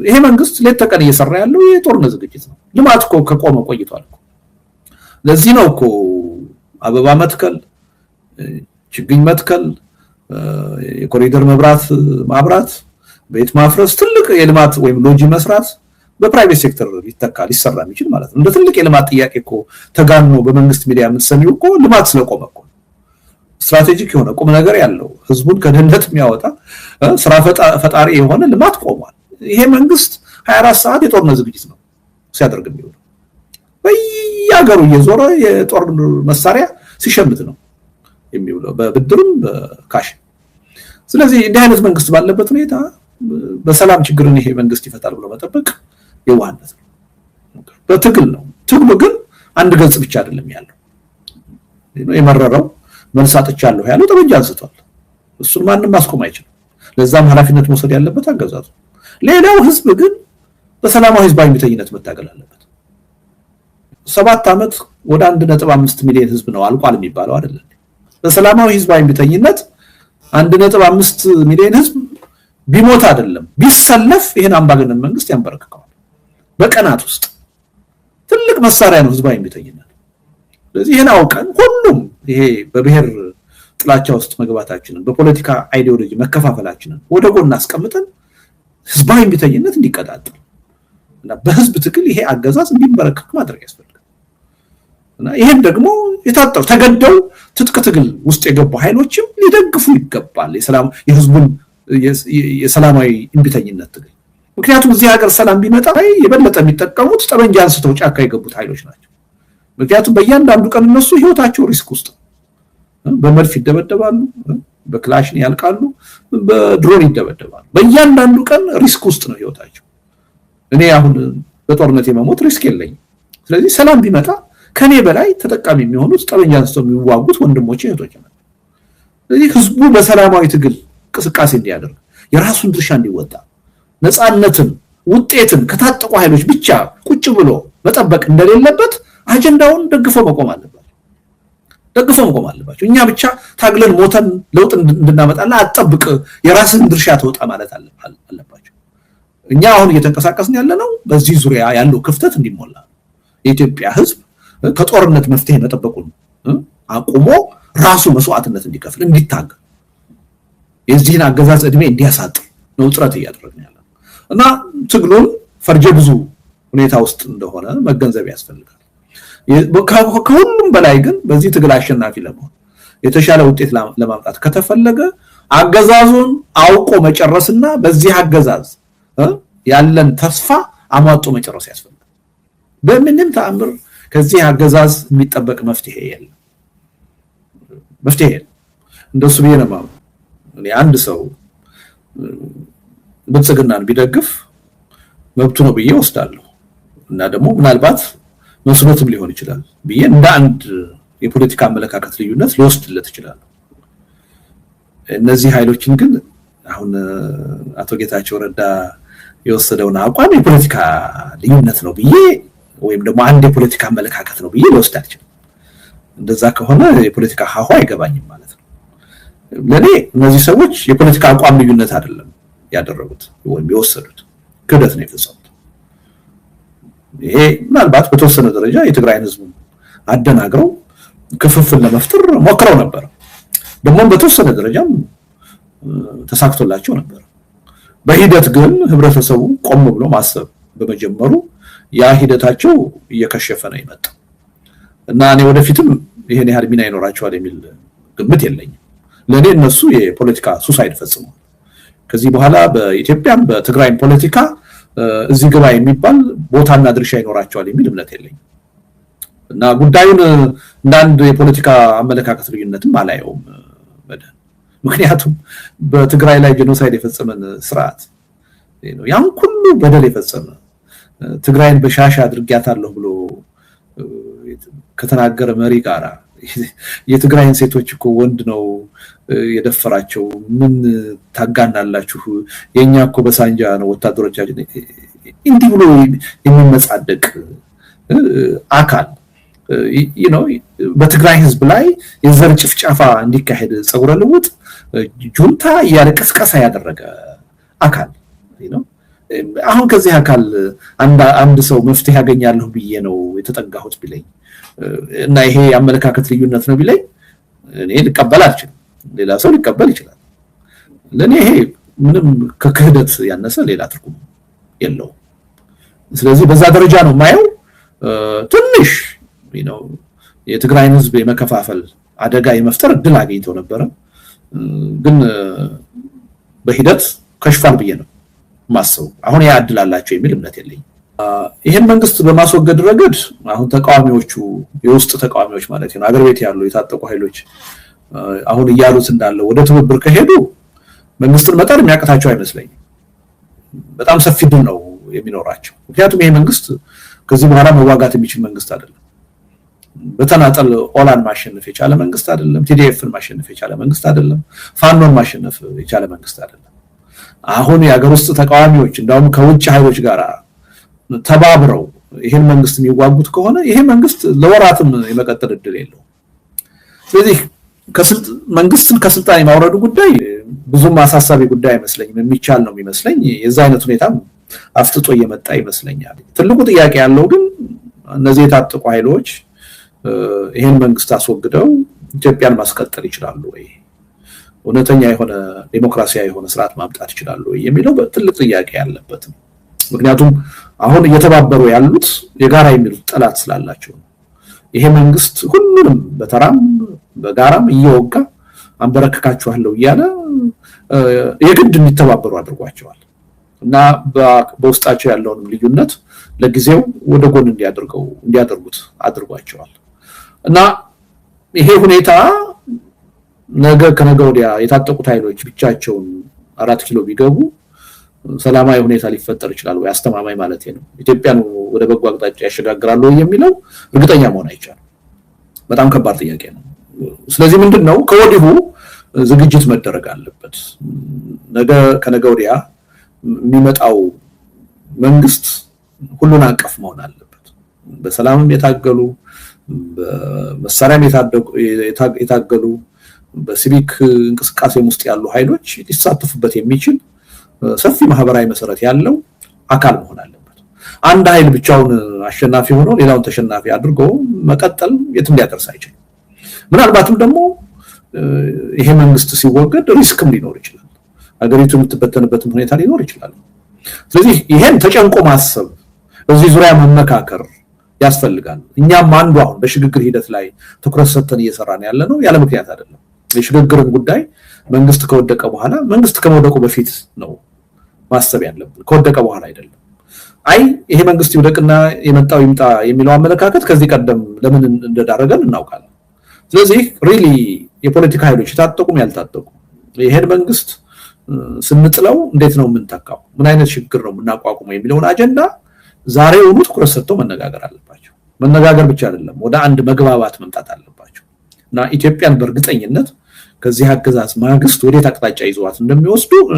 [SPEAKER 1] ይሄ መንግስት ሌት ተቀን እየሰራ ያለው የጦርነት ዝግጅት ነው። ልማት እኮ ከቆመ ቆይቷል። ለዚህ ነው እኮ አበባ መትከል፣ ችግኝ መትከል፣ የኮሪደር መብራት ማብራት፣ ቤት ማፍረስ፣ ትልቅ የልማት ወይም ሎጂ መስራት በፕራይቬት ሴክተር ሊሰራ የሚችል ማለት ነው። እንደ ትልቅ የልማት ጥያቄ እኮ ተጋኖ በመንግስት ሚዲያ የምትሰሚው እኮ ልማት ስለቆመ እኮ ስትራቴጂክ የሆነ ቁም ነገር ያለው ህዝቡን ከድህነት የሚያወጣ ስራ ፈጣሪ የሆነ ልማት ቆሟል። ይሄ መንግስት 24 ሰዓት የጦርነት ዝግጅት ነው ሲያደርግ የሚውለው። በየሀገሩ እየዞረ የጦር መሳሪያ ሲሸምት ነው የሚውለው በብድርም በካሽ። ስለዚህ እንዲህ አይነት መንግስት ባለበት ሁኔታ በሰላም ችግርን ይሄ መንግስት ይፈታል ብሎ መጠበቅ የዋህነት ነው። በትግል ነው። ትግሉ ግን አንድ ገጽ ብቻ አይደለም ያለው። የመረረው መልስ አጥቻለሁ ያለው ጠመንጃ አንስቷል። እሱን ማንም ማስቆም አይችልም። ለዛም ኃላፊነት መውሰድ ያለበት አገዛዙ። ሌላው ህዝብ ግን በሰላማዊ ህዝባዊ እምቢተኝነት መታገል አለበት። 7 ዓመት ወደ 1.5 ሚሊዮን ህዝብ ነው አልቋል የሚባለው አይደለም። በሰላማዊ ህዝባዊ እምቢተኝነት 1.5 ሚሊዮን ህዝብ ቢሞት አይደለም ቢሰለፍ ይሄን አምባገነን መንግስት ያንበረክከዋል። በቀናት ውስጥ ትልቅ መሳሪያ ነው ህዝባዊ እምቢተኝነት። ስለዚህ ይሄን አውቀን ሁሉም ይሄ በብሔር ጥላቻ ውስጥ መግባታችንን በፖለቲካ አይዲዮሎጂ መከፋፈላችንን ወደ ጎን አስቀምጠን ህዝባዊ እምቢተኝነት እንዲቀጣጠል እና በህዝብ ትግል ይሄ አገዛዝ እንዲበረከክ ማድረግ ያስፈልጋል። እና ይሄን ደግሞ የታጠሩ ተገደው ትጥቅ ትግል ውስጥ የገቡ ኃይሎችም ሊደግፉ ይገባል የህዝቡን የሰላማዊ እምቢተኝነት ትግል። ምክንያቱም እዚህ ሀገር ሰላም ቢመጣ የበለጠ የሚጠቀሙት ጠመንጃ አንስተው ጫካ የገቡት ኃይሎች ናቸው። ምክንያቱም በእያንዳንዱ ቀን እነሱ ህይወታቸው ሪስክ ውስጥ በመድፍ ይደበደባሉ፣ በክላሽን ያልቃሉ፣ በድሮን ይደበደባሉ። በእያንዳንዱ ቀን ሪስክ ውስጥ ነው ህይወታቸው። እኔ አሁን በጦርነት የመሞት ሪስክ የለኝም። ስለዚህ ሰላም ቢመጣ ከኔ በላይ ተጠቃሚ የሚሆኑት ጠመንጃ አንስተው የሚዋጉት ወንድሞቼ እህቶቼ ናቸው። ስለዚህ ህዝቡ በሰላማዊ ትግል እንቅስቃሴ እንዲያደርግ የራሱን ድርሻ እንዲወጣ ነፃነትን ውጤትን ከታጠቁ ኃይሎች ብቻ ቁጭ ብሎ መጠበቅ እንደሌለበት አጀንዳውን ደግፈው መቆም አለባቸው። እኛ ብቻ ታግለን ሞተን ለውጥ እንድናመጣና አጠብቅ የራስን ድርሻ ተወጣ ማለት አለባቸው። እኛ አሁን እየተንቀሳቀስን ያለነው በዚህ ዙሪያ ያለው ክፍተት እንዲሞላ የኢትዮጵያ ህዝብ ከጦርነት መፍትሄ መጠበቁን አቁሞ ራሱ መስዋዕትነት እንዲከፍል እንዲታገል የዚህን አገዛዝ እድሜ እንዲያሳጥር ነው ጥረት እያደረግን ያለነው እና ትግሉን ፈርጀ ብዙ ሁኔታ ውስጥ እንደሆነ መገንዘብ ያስፈልጋል። ከሁሉም በላይ ግን በዚህ ትግል አሸናፊ ለመሆን የተሻለ ውጤት ለማምጣት ከተፈለገ አገዛዙን አውቆ መጨረስና በዚህ አገዛዝ ያለን ተስፋ አሟጦ መጨረስ ያስፈልጋል። በምንም ተአምር ከዚህ አገዛዝ የሚጠበቅ መፍትሄ የለም። እንደሱ ቢሆንማ እኔ አንድ ሰው ብልጽግናን ቢደግፍ መብቱ ነው ብዬ ወስዳለሁ እና ደግሞ ምናልባት መስሎትም ሊሆን ይችላል ብዬ እንደ አንድ የፖለቲካ አመለካከት ልዩነት ሊወስድለት ይችላል። እነዚህ ኃይሎችን ግን አሁን አቶ ጌታቸው ረዳ የወሰደውን አቋም የፖለቲካ ልዩነት ነው ብዬ ወይም ደግሞ አንድ የፖለቲካ አመለካከት ነው ብዬ ልወስድ አልችልም። እንደዛ ከሆነ የፖለቲካ ሀሁ አይገባኝም ማለት ነው። ለኔ እነዚህ ሰዎች የፖለቲካ አቋም ልዩነት አይደለም ያደረጉት ወይም የወሰዱት ክህደት ነው የፈጸሙት። ይሄ ምናልባት በተወሰነ ደረጃ የትግራይን ህዝብ አደናግረው ክፍፍል ለመፍጠር ሞክረው ነበር። ደግሞ በተወሰነ ደረጃም ተሳክቶላቸው ነበር። በሂደት ግን ህብረተሰቡ ቆም ብሎ ማሰብ በመጀመሩ ያ ሂደታቸው እየከሸፈ ነው የመጣው እና እኔ ወደፊትም ይሄን ያህል ሚና ይኖራቸዋል የሚል ግምት የለኝም። ለኔ እነሱ የፖለቲካ ሱሳይድ ፈጽመዋል። ከዚህ በኋላ በኢትዮጵያም በትግራይም ፖለቲካ እዚህ ግባ የሚባል ቦታና ድርሻ ይኖራቸዋል የሚል እምነት የለኝም እና ጉዳዩን እንዳንድ የፖለቲካ አመለካከት ልዩነትም አላየውም። ምክንያቱም በትግራይ ላይ ጄኖሳይድ የፈጸመን ስርዓት ነው ያን ሁሉ በደል የፈጸመ ትግራይን በሻሻ አድርጊያታለሁ ብሎ ከተናገረ መሪ ጋራ የትግራይን ሴቶች እኮ ወንድ ነው የደፈራቸው ምን ታጋናላችሁ የኛ እኮ በሳንጃ ነው ወታደሮቻችን እንዲህ ብሎ የሚመጻደቅ አካል በትግራይ ህዝብ ላይ የዘር ጭፍጨፋ እንዲካሄድ ጸጉረ ልውጥ ጁንታ ያለቀስቀሳ ያደረገ አካል አሁን ከዚህ አካል አንድ ሰው መፍትሄ ያገኛለሁ ብዬ ነው የተጠጋሁት ቢለኝ እና ይሄ አመለካከት ልዩነት ነው ቢለኝ እኔ ልቀበል አልችልም። ሌላ ሰው ሊቀበል ይችላል። ለኔ ይሄ ምንም ከክህደት ያነሰ ሌላ ትርጉም የለውም። ስለዚህ በዛ ደረጃ ነው ማየው። ትንሽ የትግራይን ህዝብ የመከፋፈል አደጋ የመፍጠር እድል አግኝተው ነበር፣ ግን በሂደት ከሽፏል ብዬ ነው ማሰው። አሁን ያ እድል አላቸው የሚል እምነት የለኝም። ይሄን መንግስት በማስወገድ ረገድ አሁን ተቃዋሚዎቹ የውስጥ ተቃዋሚዎች ማለት ነው አገር ቤት ያሉ የታጠቁ ኃይሎች አሁን እያሉት እንዳለው ወደ ትብብር ከሄዱ መንግስትን መጣር የሚያቀታቸው አይመስለኝም። በጣም ሰፊ ድል ነው የሚኖራቸው። ምክንያቱም ይሄ መንግስት ከዚህ በኋላ መዋጋት የሚችል መንግስት አይደለም። በተናጠል ኦላን ማሸነፍ የቻለ መንግስት አይደለም። ቲዲኤፍን ማሸነፍ የቻለ መንግስት አይደለም። ፋኖን ማሸነፍ የቻለ መንግስት አይደለም። አሁን የሀገር ውስጥ ተቃዋሚዎች እንዳውም ከውጭ ኃይሎች ጋር ተባብረው ይሄን መንግስት የሚዋጉት ከሆነ ይሄ መንግስት ለወራትም የመቀጠል እድል የለው። ስለዚህ መንግስትን ከስልጣን የማውረዱ ጉዳይ ብዙም አሳሳቢ ጉዳይ አይመስለኝም፣ የሚቻል ነው የሚመስለኝ። የዛ አይነት ሁኔታም አፍጥጦ እየመጣ ይመስለኛል። ትልቁ ጥያቄ ያለው ግን እነዚህ የታጠቁ ኃይሎች ይሄን መንግስት አስወግደው ኢትዮጵያን ማስቀጠል ይችላሉ ወይ? እውነተኛ የሆነ ዲሞክራሲያዊ የሆነ ስርዓት ማምጣት ይችላሉ ወይ የሚለው ትልቅ ጥያቄ ያለበት ነው። ምክንያቱም አሁን እየተባበሩ ያሉት የጋራ የሚሉት ጠላት ስላላቸው ነው። ይሄ መንግስት ሁሉንም በተራም በጋራም እየወጋ አንበረከካቸዋለሁ እያለ የግድ እንዲተባበሩ አድርጓቸዋል እና በውስጣቸው ያለውን ልዩነት ለጊዜው ወደ ጎን እንዲያደርጉት አድርጓቸዋል እና ይሄ ሁኔታ ነገ ከነገ ወዲያ የታጠቁት ኃይሎች ብቻቸውን 4 ኪሎ ቢገቡ ሰላማዊ ሁኔታ ሊፈጠር ይችላል ወይ? አስተማማኝ ማለት ነው ኢትዮጵያን ወደ በጎ አቅጣጫ ያሸጋግራሉ የሚለው እርግጠኛ መሆን አይቻልም። በጣም ከባድ ጥያቄ ነው። ስለዚህ ምንድነው ከወዲሁ ዝግጅት መደረግ አለበት። ነገ ከነገ ወዲያ የሚመጣው መንግስት ሁሉን አቀፍ መሆን አለበት። በሰላምም የታገሉ በመሳሪያም የታገሉ በሲቪክ እንቅስቃሴ ውስጥ ያሉ ኃይሎች ሊሳተፉበት የሚችል ሰፊ ማህበራዊ መሰረት ያለው አካል መሆን አለበት። አንድ ኃይል ብቻውን አሸናፊ ሆኖ ሌላውን ተሸናፊ አድርጎ መቀጠል የትም ሊያደርስ አይችልም። ምናልባትም ደግሞ ይሄ መንግስት ሲወገድ ሪስክም ሊኖር ይችላል። ሀገሪቱ የምትበተንበትም ሁኔታ ሊኖር ይችላል። ስለዚህ ይሄን ተጨንቆ ማሰብ በዚህ ዙሪያ መመካከር ያስፈልጋል። እኛም አንዱ አሁን በሽግግር ሂደት ላይ ትኩረት ሰጥተን እየሰራን ያለነው ያለ ምክንያት አይደለም። የሽግግርን ጉዳይ መንግስት ከወደቀ በኋላ መንግስት ከመውደቁ በፊት ነው ማሰብ ያለብን፣ ከወደቀ በኋላ አይደለም። አይ ይሄ መንግስት ይወደቅና የመጣው ይምጣ የሚለው አመለካከት ከዚህ ቀደም ለምን እንደዳረገን እናውቃለን። ስለዚህ ሪሊ የፖለቲካ ኃይሎች የታጠቁም ያልታጠቁ ይሄን መንግስት ስንጥለው እንዴት ነው የምንተካው፣ ምን አይነት ችግር ነው የምናቋቁመው የሚለውን አጀንዳ ዛሬውኑ ትኩረት ሰጥተው መነጋገር አለባቸው። መነጋገር ብቻ አይደለም፣ ወደ አንድ መግባባት መምጣት አለባቸው እና ኢትዮጵያን በእርግጠኝነት ከዚህ አገዛዝ ማግስት ወዴት አቅጣጫ ይዘዋት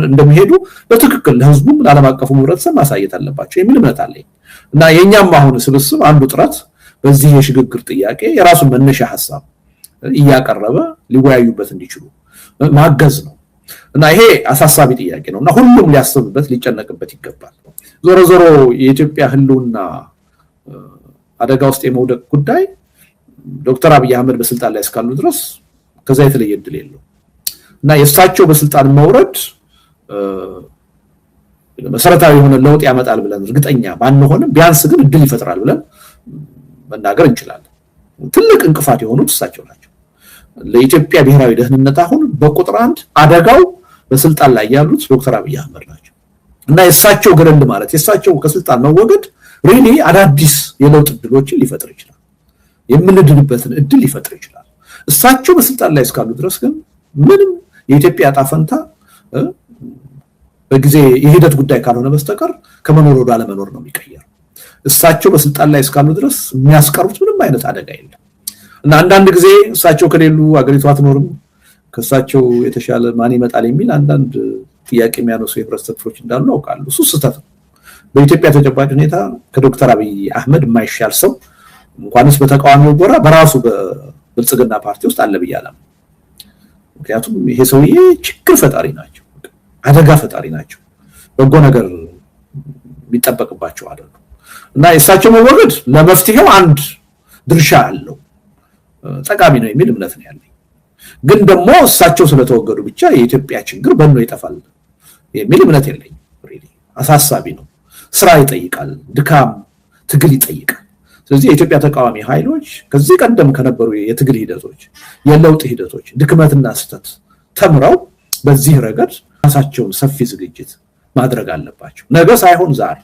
[SPEAKER 1] እንደሚሄዱ በትክክል ለህዝቡም ለዓለም አቀፉ ህብረተሰብ ማሳየት አለባቸው የሚል እምነት አለኝ እና የኛም አሁን ስብስብ አንዱ ጥረት በዚህ የሽግግር ጥያቄ የራሱን መነሻ ሐሳብ እያቀረበ ሊወያዩበት እንዲችሉ ማገዝ ነው እና ይሄ አሳሳቢ ጥያቄ ነውና ሁሉም ሊያስብበት ሊጨነቅበት ይገባል። ዞሮ ዞሮ የኢትዮጵያ ህልውና አደጋ ውስጥ የመውደቅ ጉዳይ ዶክተር አብይ አህመድ በስልጣን ላይ እስካሉ ድረስ ከዛ የተለየ እድል የለው እና የእሳቸው በስልጣን መውረድ መሰረታዊ የሆነ ለውጥ ያመጣል ብለን እርግጠኛ ባንሆንም ቢያንስ ግን እድል ይፈጥራል ብለን መናገር እንችላለን። ትልቅ እንቅፋት የሆኑት እሳቸው ናቸው ለኢትዮጵያ ብሔራዊ ደህንነት። አሁን በቁጥር 1 አደጋው በስልጣን ላይ ያሉት ዶክተር አብይ አህመድ ናቸው እና የእሳቸው ገለል ማለት የእሳቸው ከስልጣን መወገድ ሪሊ አዳዲስ የለውጥ እድሎችን ሊፈጥር ይችላል፣ የምንድንበትን እድል ሊፈጥር ይችላል። እሳቸው በስልጣን ላይ እስካሉ ድረስ ግን ምንም የኢትዮጵያ ዕጣ ፈንታ በጊዜ የሂደት ጉዳይ ካልሆነ በስተቀር ከመኖር ወደ አለመኖር ነው የሚቀየረው። እሳቸው በስልጣን ላይ እስካሉ ድረስ የሚያስቀሩት ምንም አይነት አደጋ የለም እና አንዳንድ ጊዜ እሳቸው ከሌሉ አገሪቷ አትኖርም፣ ከእሳቸው የተሻለ ማን ይመጣል የሚል አንዳንድ ጥያቄ የሚያነሱ የህብረተሰብ ክፍሎች እንዳሉ አውቃለሁ። እሱ ስህተት ነው። በኢትዮጵያ ተጨባጭ ሁኔታ ከዶክተር አብይ አህመድ የማይሻል ሰው እንኳንስ በተቃዋሚው ጎራ በራሱ በብልጽግና ፓርቲ ውስጥ አለ ብያለሁ። ምክንያቱም ይሄ ሰውዬ ችግር ፈጣሪ ናቸው፣ አደጋ ፈጣሪ ናቸው፣ በጎ ነገር የሚጠበቅባቸው አይደለም እና የእሳቸው መወገድ ለመፍትሄው አንድ ድርሻ አለው፣ ጠቃሚ ነው የሚል እምነት ነው ያለኝ። ግን ደግሞ እሳቸው ስለተወገዱ ብቻ የኢትዮጵያ ችግር በእነው ይጠፋል የሚል እምነት የለኝም። አሳሳቢ ነው። ስራ ይጠይቃል፣ ድካም፣ ትግል ይጠይቃል። ስለዚህ የኢትዮጵያ ተቃዋሚ ኃይሎች ከዚህ ቀደም ከነበሩ የትግል ሂደቶች፣ የለውጥ ሂደቶች ድክመትና ስህተት ተምረው በዚህ ረገድ ራሳቸውን ሰፊ ዝግጅት ማድረግ አለባቸው፣ ነገ ሳይሆን ዛሬ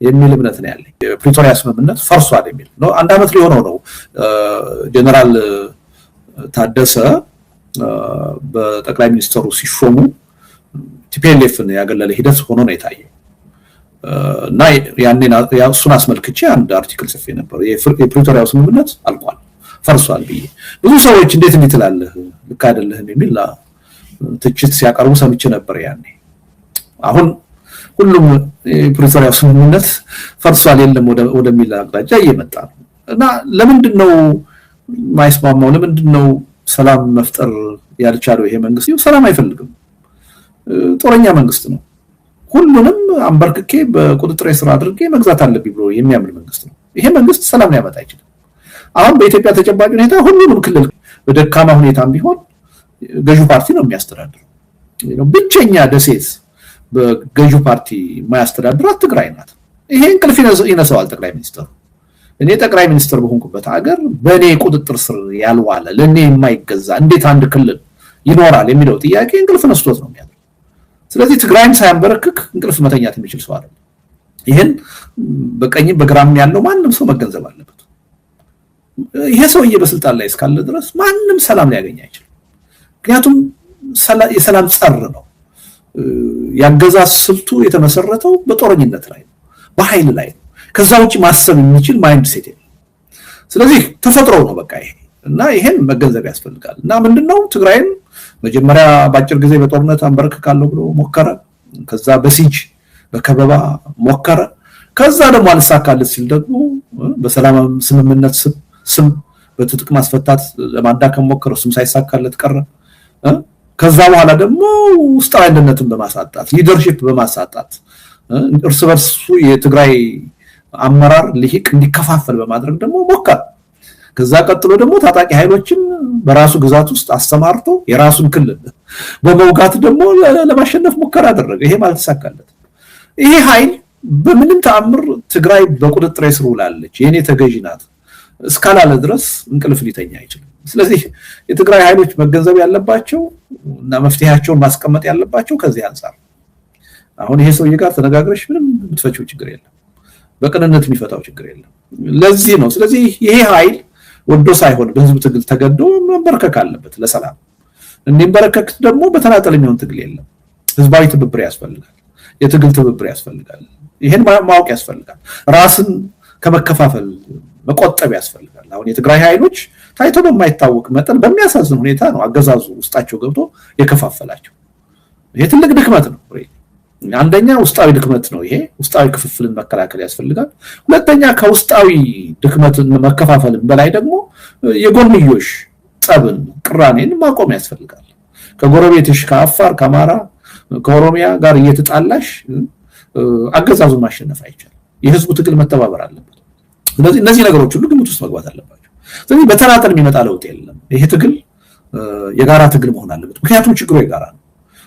[SPEAKER 1] የሚል እምነት ነው ያለኝ። የፕሪቶሪያ ስምምነት ፈርሷል የሚል ነው። 1 ዓመት ሊሆነው ነው። ጀነራል ታደሰ በጠቅላይ ሚኒስትሩ ሲሾሙ ቲፒኤልኤፍን ያገለለ ሂደት ሆኖ ነው የታየው እና ያንን እሱን አስመልክቼ አንድ አርቲክል ጽፌ ነበር። የፕሪቶሪያው ስምምነት አልቋል ፈርሷል ብዬ ብዙ ሰዎች እንዴት ትላለህ ልክ አይደለህም የሚል ትችት ሲያቀርቡ ሰምቼ ነበር ያኔ። አሁን ሁሉም ፕሪቶሪያ ስምምነት ፈርሷል የለም ወደሚል አቅጣጫ እየመጣ ነው እና ለምንድነው ማይስማማው? ለምንድነው ሰላም መፍጠር ያልቻለው? ይሄ መንግስት ሰላም አይፈልግም። ጦረኛ መንግስት ነው። ሁሉንም አንበርክኬ በቁጥጥር ስር አድርጌ መግዛት አለብኝ ብሎ የሚያምን መንግስት ነው። ይሄ መንግስት ሰላም ሊያመጣ አይችልም። አሁን በኢትዮጵያ ተጨባጭ ሁኔታ ሁሉንም ክልል በደካማ ሁኔታም ቢሆን ገዢው ፓርቲ ነው የሚያስተዳድረው። ብቸኛ ደሴት በገዢው ፓርቲ የማያስተዳድራት ትግራይ ናት። ይሄ እንቅልፍ ይነሳዋል ጠቅላይ ሚኒስትሩ። እኔ ጠቅላይ ሚኒስትር በሆንኩበት ሀገር በእኔ ቁጥጥር ስር ያልዋለ ለእኔ የማይገዛ እንዴት አንድ ክልል ይኖራል የሚለው ጥያቄ እንቅልፍ ነስቶት ነው የሚያደርገው። ስለዚህ ትግራይን ሳያንበረክክ እንቅልፍ መተኛት የሚችል ሰው አይደለም። ይሄን በቀኝም በግራም ያለው ማንም ሰው መገንዘብ አለበት። ይሄ ሰውዬ በስልጣን ላይ እስካለ ድረስ ማንም ሰላም ሊያገኝ አይችልም። ምክንያቱም የሰላም ጸር ነው። ያገዛዝ ስልቱ የተመሰረተው በጦረኝነት ላይ ነው፣ በኃይል ላይ ነው። ከዛ ውጪ ማሰብ የሚችል ማይንድ ሴት የለም። ስለዚህ ተፈጥሮ ነው በቃ ይሄ እና ይሄን መገንዘብ ያስፈልጋል። እና ምንድነው ትግራይን መጀመሪያ በአጭር ጊዜ በጦርነት አንበረክካለሁ ብሎ ሞከረ። ከዛ በሲጅ በከበባ ሞከረ። ከዛ ደግሞ አልሳካለት ሲል ደግሞ በሰላም ስምምነት ስም በትጥቅ ማስፈታት ለማዳከም ሞከረ። እሱም ሳይሳካለት ቀረ። ከዛ በኋላ ደግሞ ውስጣዊ አንድነትን በማሳጣት ሊደርሺፕ በማሳጣት እርስ በርሱ የትግራይ አመራር ልሂቅ እንዲከፋፈል በማድረግ ደግሞ ሞከረ። ከዛ ቀጥሎ ደግሞ ታጣቂ ኃይሎችን በራሱ ግዛት ውስጥ አስተማርቶ የራሱን ክልል በመውጋት ደግሞ ለማሸነፍ ሙከራ አደረገ። ይሄ ማለት ተሳካለት። ይሄ ኃይል በምንም ተአምር ትግራይ በቁጥጥር ስር ውላለች የኔ ተገዢ ናት እስካላለ ድረስ እንቅልፍ ሊተኛ አይችልም። ስለዚህ የትግራይ ኃይሎች መገንዘብ ያለባቸው እና መፍትሄያቸውን ማስቀመጥ ያለባቸው ከዚህ አንፃር። አሁን ይሄ ሰውዬ ጋር ተነጋግረሽ ምንም የምትፈቺው ችግር የለም፣ በቅንነት የሚፈታው ችግር የለም። ለዚህ ነው ስለዚህ ይሄ ኃይል ወዶ ሳይሆን በህዝብ ትግል ተገዶ መንበርከክ አለበት ለሰላም። እንዲንበረከክ ደግሞ በተናጠል የሚሆን ትግል የለም። ህዝባዊ ትብብር ያስፈልጋል፣ የትግል ትብብር ያስፈልጋል። ይሄን ማወቅ ያስፈልጋል። ራስን ከመከፋፈል መቆጠብ ያስፈልጋል። አሁን የትግራይ ኃይሎች ታይቶ በማይታወቅ መጠን በሚያሳዝን ሁኔታ ነው አገዛዙ ውስጣቸው ገብቶ የከፋፈላቸው። ይሄ ትልቅ ድክመት ነው። አንደኛ ውስጣዊ ድክመት ነው። ይሄ ውስጣዊ ክፍፍልን መከላከል ያስፈልጋል። ሁለተኛ ከውስጣዊ ድክመትን መከፋፈልን በላይ ደግሞ የጎንዮሽ ጠብን ቅራኔን ማቆም ያስፈልጋል። ከጎረቤትሽ ከአፋር ከአማራ ከኦሮሚያ ጋር እየተጣላሽ አገዛዙን ማሸነፍ አይቻልም። የህዝቡ ትግል መተባበር አለበት። ስለዚህ እነዚህ ነገሮች ሁሉ ግምት ውስጥ መግባት አለባቸው። ስለዚህ በተናጠል የሚመጣ ለውጥ የለም። ይሄ ትግል የጋራ ትግል መሆን አለበት። ምክንያቱም ችግሩ የጋራ ነው።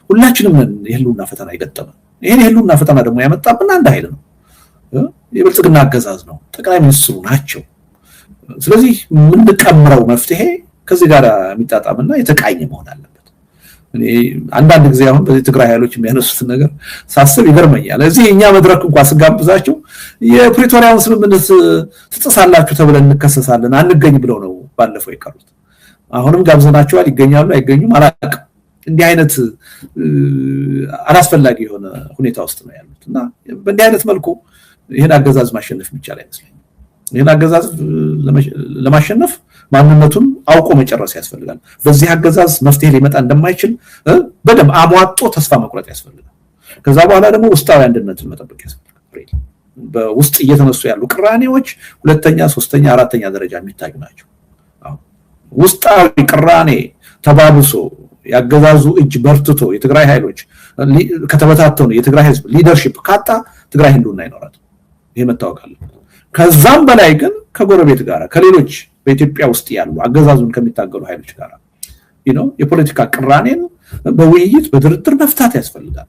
[SPEAKER 1] ሁላችንም የህልውና ፈተና የገጠመን። ይሄን የህልውና ፈተና ደግሞ ያመጣብን አንድ ኃይል ነው፣ የብልጽግና አገዛዝ ነው፣ ጠቅላይ ሚኒስትሩ ናቸው። ስለዚህ የምንቀምረው መፍትሄ ከዚህ ጋር የሚጣጣምና የተቃኘ መሆን አለበት። እኔ አንዳንድ ጊዜ አሁን በዚህ ትግራይ ኃይሎች የሚያነሱት ነገር ሳስብ ይገርመኛል። እዚህ እኛ መድረክ እንኳን ስጋብዛቸው የፕሪቶሪያውን ስምምነት ትጥሳላችሁ ተብለን እንከሰሳለን አንገኝ ብለው ነው ባለፈው የቀሩት። አሁንም ጋብዘናቸዋል፣ ይገኛሉ አይገኙም አላውቅም። እንዲህ አይነት አላስፈላጊ የሆነ ሁኔታ ውስጥ ነው ያሉት እና በእንዲህ አይነት መልኩ ይሄን አገዛዝ ማሸነፍ የሚቻል አይመስለኝም። ይሄን አገዛዝ ለማሸነፍ ማንነቱን አውቆ መጨረስ ያስፈልጋል። በዚህ አገዛዝ መፍትሄ ሊመጣ እንደማይችል በደንብ አሟጦ ተስፋ መቁረጥ ያስፈልጋል። ከዛ በኋላ ደግሞ ውስጣዊ አንድነትን መጠበቅ ያስፈልጋል። በውስጥ እየተነሱ ያሉ ቅራኔዎች ሁለተኛ፣ ሶስተኛ፣ አራተኛ ደረጃ የሚታዩ ናቸው። ውስጣዊ ቅራኔ ተባብሶ ያገዛዙ እጅ በርትቶ የትግራይ ኃይሎች ከተበታተኑ የትግራይ ህዝብ ሊደርሺፕ ካጣ ትግራይ ህልውና አይኖራትም። ይሄ መታወቅ አለበት። ከዛም በላይ ግን ከጎረቤት ጋር ከሌሎች በኢትዮጵያ ውስጥ ያሉ አገዛዙን ከሚታገሉ ኃይሎች ጋር የፖለቲካ ቅራኔን በውይይት በድርድር መፍታት ያስፈልጋል።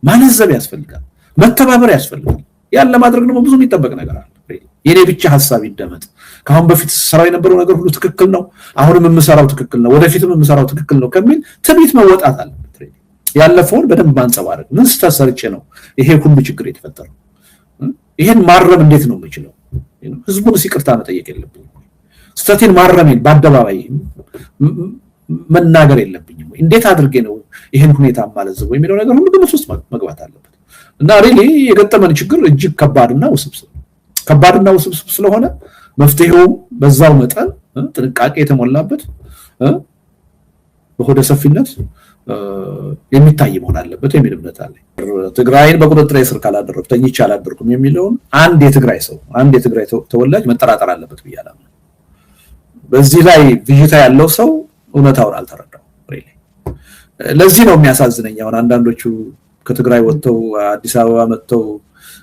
[SPEAKER 1] ማለዘብ ያስፈልጋል። መተባበር ያስፈልጋል። ያን ለማድረግ ደግሞ ብዙ የሚጠበቅ ነገር አለ። የኔ ብቻ ሐሳብ ይደመጥ፣ ካሁን በፊት ሰራው የነበረው ነገር ሁሉ ትክክል ነው፣ አሁንም የምሰራው ትክክል ነው፣ ወደፊትም የምሰራው ትክክል ነው ከሚል ትዕቢት መወጣት አለበት። ያለፈውን በደንብ ማንጸባረቅ፣ ምን ስተሰርቼ ነው ይሄ ሁሉ ችግር የተፈጠረው? ይሄን ማረም እንዴት ነው የምችለው? ህዝቡን ይቅርታ መጠየቅ የለብኝም? ስተቴን ማረሜን በአደባባይ መናገር የለብኝም? እንዴት አድርጌ ነው ይሄን ሁኔታ ማለዘው የሚለው ነገር ሁሉ ግምት ውስጥ መግባት አለበት። እና ሪሊ የገጠመን ችግር እጅግ ከባድና ውስብስብ ስለሆነ መፍትሄው በዛው መጠን ጥንቃቄ የተሞላበት በሆደ ሰፊነት የሚታይ መሆን አለበት የሚል እምነት አለኝ። ትግራይን በቁጥጥር ስር ካላደረኩ ተኝቼ አላደርኩም የሚለውን አንድ የትግራይ ተወላጅ መጠራጠር አለበት ብያለሁ። በዚህ ላይ ብዥታ ያለው ሰው እውነታውን አልተረዳው። ለዚህ ነው የሚያሳዝነኝ። አሁን አንዳንዶቹ ከትግራይ ወጥተው አዲስ አበባ መጥተው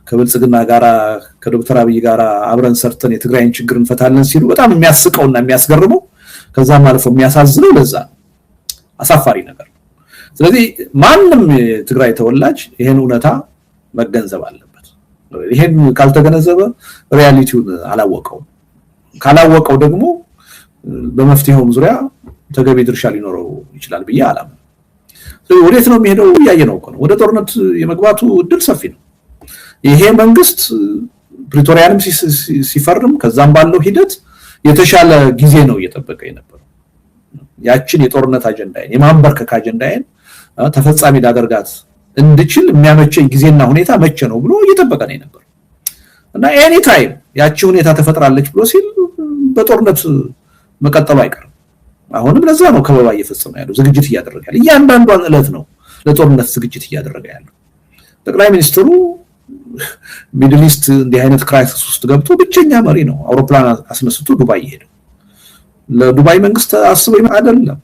[SPEAKER 1] ከብልጽግና ጋራ ከዶክተር አብይ ጋራ አብረን ሰርተን የትግራይን ችግር እንፈታለን ሲሉ በጣም የሚያስቀውና የሚያስገርመው ከዛም አልፎ የሚያሳዝነው ለዛ አሳፋሪ ነገር። ስለዚህ ማንም የትግራይ ተወላጅ ይሄን እውነታ መገንዘብ አለበት። ይሄን ካልተገነዘበ ሪያሊቲውን አላወቀውም። ካላወቀው ደግሞ በመፍትሄው ዙሪያ ተገቢ ድርሻ ሊኖረው ይችላል ብዬ አላምንም። ስለዚህ ወዴት ነው የሚሄደው? ያየነው እኮ ነው። ወደ ጦርነት የመግባቱ እድል ሰፊ ነው። ይሄ መንግስት ፕሪቶሪያንም ሲፈርም ከዛም ባለው ሂደት የተሻለ ጊዜ ነው እየጠበቀ የነበረው። ያችን የጦርነት አጀንዳዬን የማንበርከክ አጀንዳዬን ተፈጻሚ ላደርጋት እንድችል የሚያመቸኝ ጊዜና ሁኔታ መቼ ነው ብሎ እየጠበቀ ነው የነበረው እና ኤኒ ታይም ያቺ ሁኔታ ተፈጥራለች ብሎ ሲል በጦርነት መቀጠሉ አይቀርም። አሁንም ለዛ ነው ከበባ እየፈጸመ ያለው፣ ዝግጅት እያደረገ ያለው። እያንዳንዷን ዕለት ነው ለጦርነት ዝግጅት እያደረገ ያለው። ጠቅላይ ሚኒስትሩ ሚድል ኢስት እንዲህ አይነት ክራይሲስ ውስጥ ገብቶ ብቸኛ መሪ ነው። አውሮፕላን አስነስቶ ዱባይ ይሄዳል። ለዱባይ መንግስት አስበው አይደለም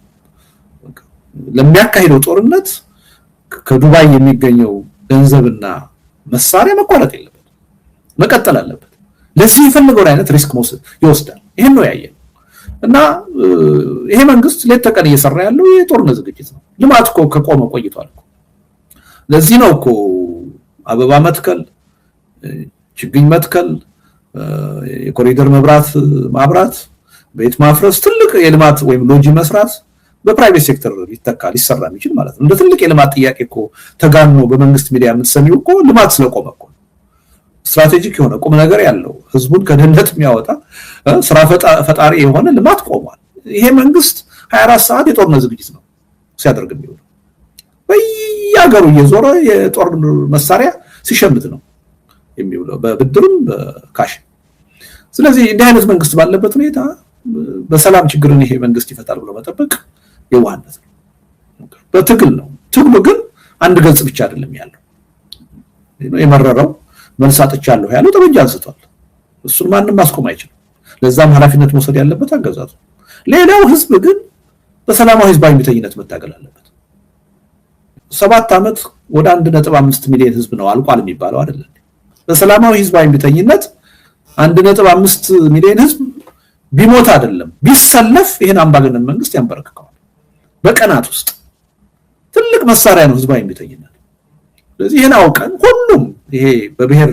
[SPEAKER 1] ለሚያካሂደው ጦርነት ከዱባይ የሚገኘው ገንዘብና መሳሪያ መቋረጥ የለበት፣ መቀጠል አለበት። ለዚህ የፈለገው አይነት ሪስክ ይወስዳል። ይሄን ነው ያየነው እና ይሄ መንግስት ሌት ተቀን እየሰራ ያለው የጦርነት ዝግጅት ነው። ልማት እኮ ከቆመ ቆይቷል እኮ። ለዚህ ነው እኮ አበባ መትከል፣ ችግኝ መትከል፣ የኮሪደር መብራት ማብራት፣ ቤት ማፍረስ፣ ትልቅ የልማት ወይም ሎጂ መስራት በፕራይቬት ሴክተር ሊሰራ የሚችል ማለት ነው። እንደ ትልቅ የልማት ጥያቄ እኮ ተጋኖ በመንግስት ሚዲያ የምትሰሚው እኮ ልማት ስለቆመ እኮ። ስትራቴጂክ የሆነ ቁም ነገር ያለው ህዝቡን ከድህነት የሚያወጣ ስራ ፈጣሪ የሆነ ልማት ቆሟል። ይሄ መንግስት 24 ሰዓት የጦርነት ዝግጅት ነው ሲያደርግ የሚውለው። በየሀገሩ እየዞረ የጦር መሳሪያ ሲሸምት ነው የሚውለው፣ በብድርም በካሽ። ስለዚህ እንዲህ አይነት መንግስት ባለበት ሁኔታ በሰላም ችግርን ይሄ መንግስት ይፈታል ብሎ መጠበቅ የዋህነት ነው። በትግል ነው። ትግሉ ግን አንድ ገጽ ብቻ አይደለም ያለው። የመረረው መልስ አጥቻለሁ ያለው ጠመንጃ አንስቷል። እሱን ማንም ማስቆም አይችልም። ለዛም ኃላፊነት መውሰድ ያለበት አገዛዙ። ሌላው ህዝብ ግን በሰላማዊ ህዝባዊ እምቢተኝነት መታገል አለበት። 7 ዓመት ወደ 1.5 ሚሊዮን ህዝብ ነው አልቋል የሚባለው አይደለም። በሰላማዊ ህዝባዊ እምቢተኝነት 1.5 ሚሊዮን ህዝብ ቢሞት አይደለም ቢሰለፍ ይሄን አምባገነን መንግስት ያንበረክከዋል። በቀናት ውስጥ ትልቅ መሳሪያ ነው ህዝባዊ እምቢተኝነት። ስለዚህ ይሄን አውቀን ሁሉም ይሄ በብሔር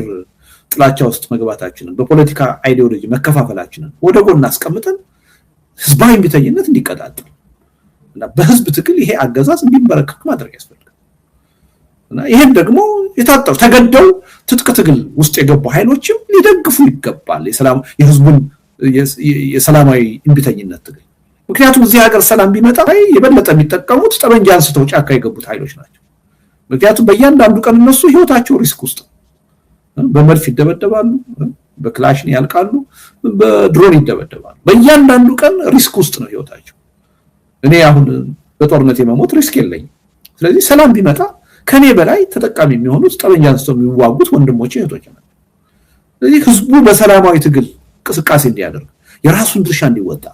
[SPEAKER 1] ጥላቻ ውስጥ መግባታችንን በፖለቲካ አይዲዮሎጂ መከፋፈላችንን ወደ ጎን አስቀምጠን ህዝባዊ እምቢተኝነት እንዲቀጣጠል እና በህዝብ ትግል ይሄ አገዛዝ እንዲበረከክ ማድረግ ያስፈልጋል። እና ይሄን ደግሞ የታጠሩ ተገደው ትጥቅ ትግል ውስጥ የገቡ ኃይሎችም ሊደግፉ ይገባል የህዝቡን የሰላማዊ እምቢተኝነት ትግል። ምክንያቱም እዚህ ሀገር ሰላም ቢመጣ የበለጠ የሚጠቀሙት ጠመንጃ አንስተው ጫካ የገቡት ኃይሎች ናቸው። ምክንያቱም በእያንዳንዱ ቀን እነሱ ህይወታቸው ሪስክ ውስጥ በመድፍ ይደበደባሉ፣ በክላሽን ያልቃሉ፣ በድሮን ይደበደባሉ። በእያንዳንዱ ቀን ሪስክ ውስጥ ነው ህይወታቸው። እኔ አሁን በጦርነት የመሞት ሪስክ የለኝም። ስለዚህ ሰላም ቢመጣ ከኔ በላይ ተጠቃሚ የሚሆኑት ጠመንጃ አንስተው የሚዋጉት ወንድሞቼ እህቶቼ ናቸው። ስለዚህ ህዝቡ በሰላማዊ ትግል እንቅስቃሴ እንዲያደርግ የራሱን ድርሻ እንዲወጣ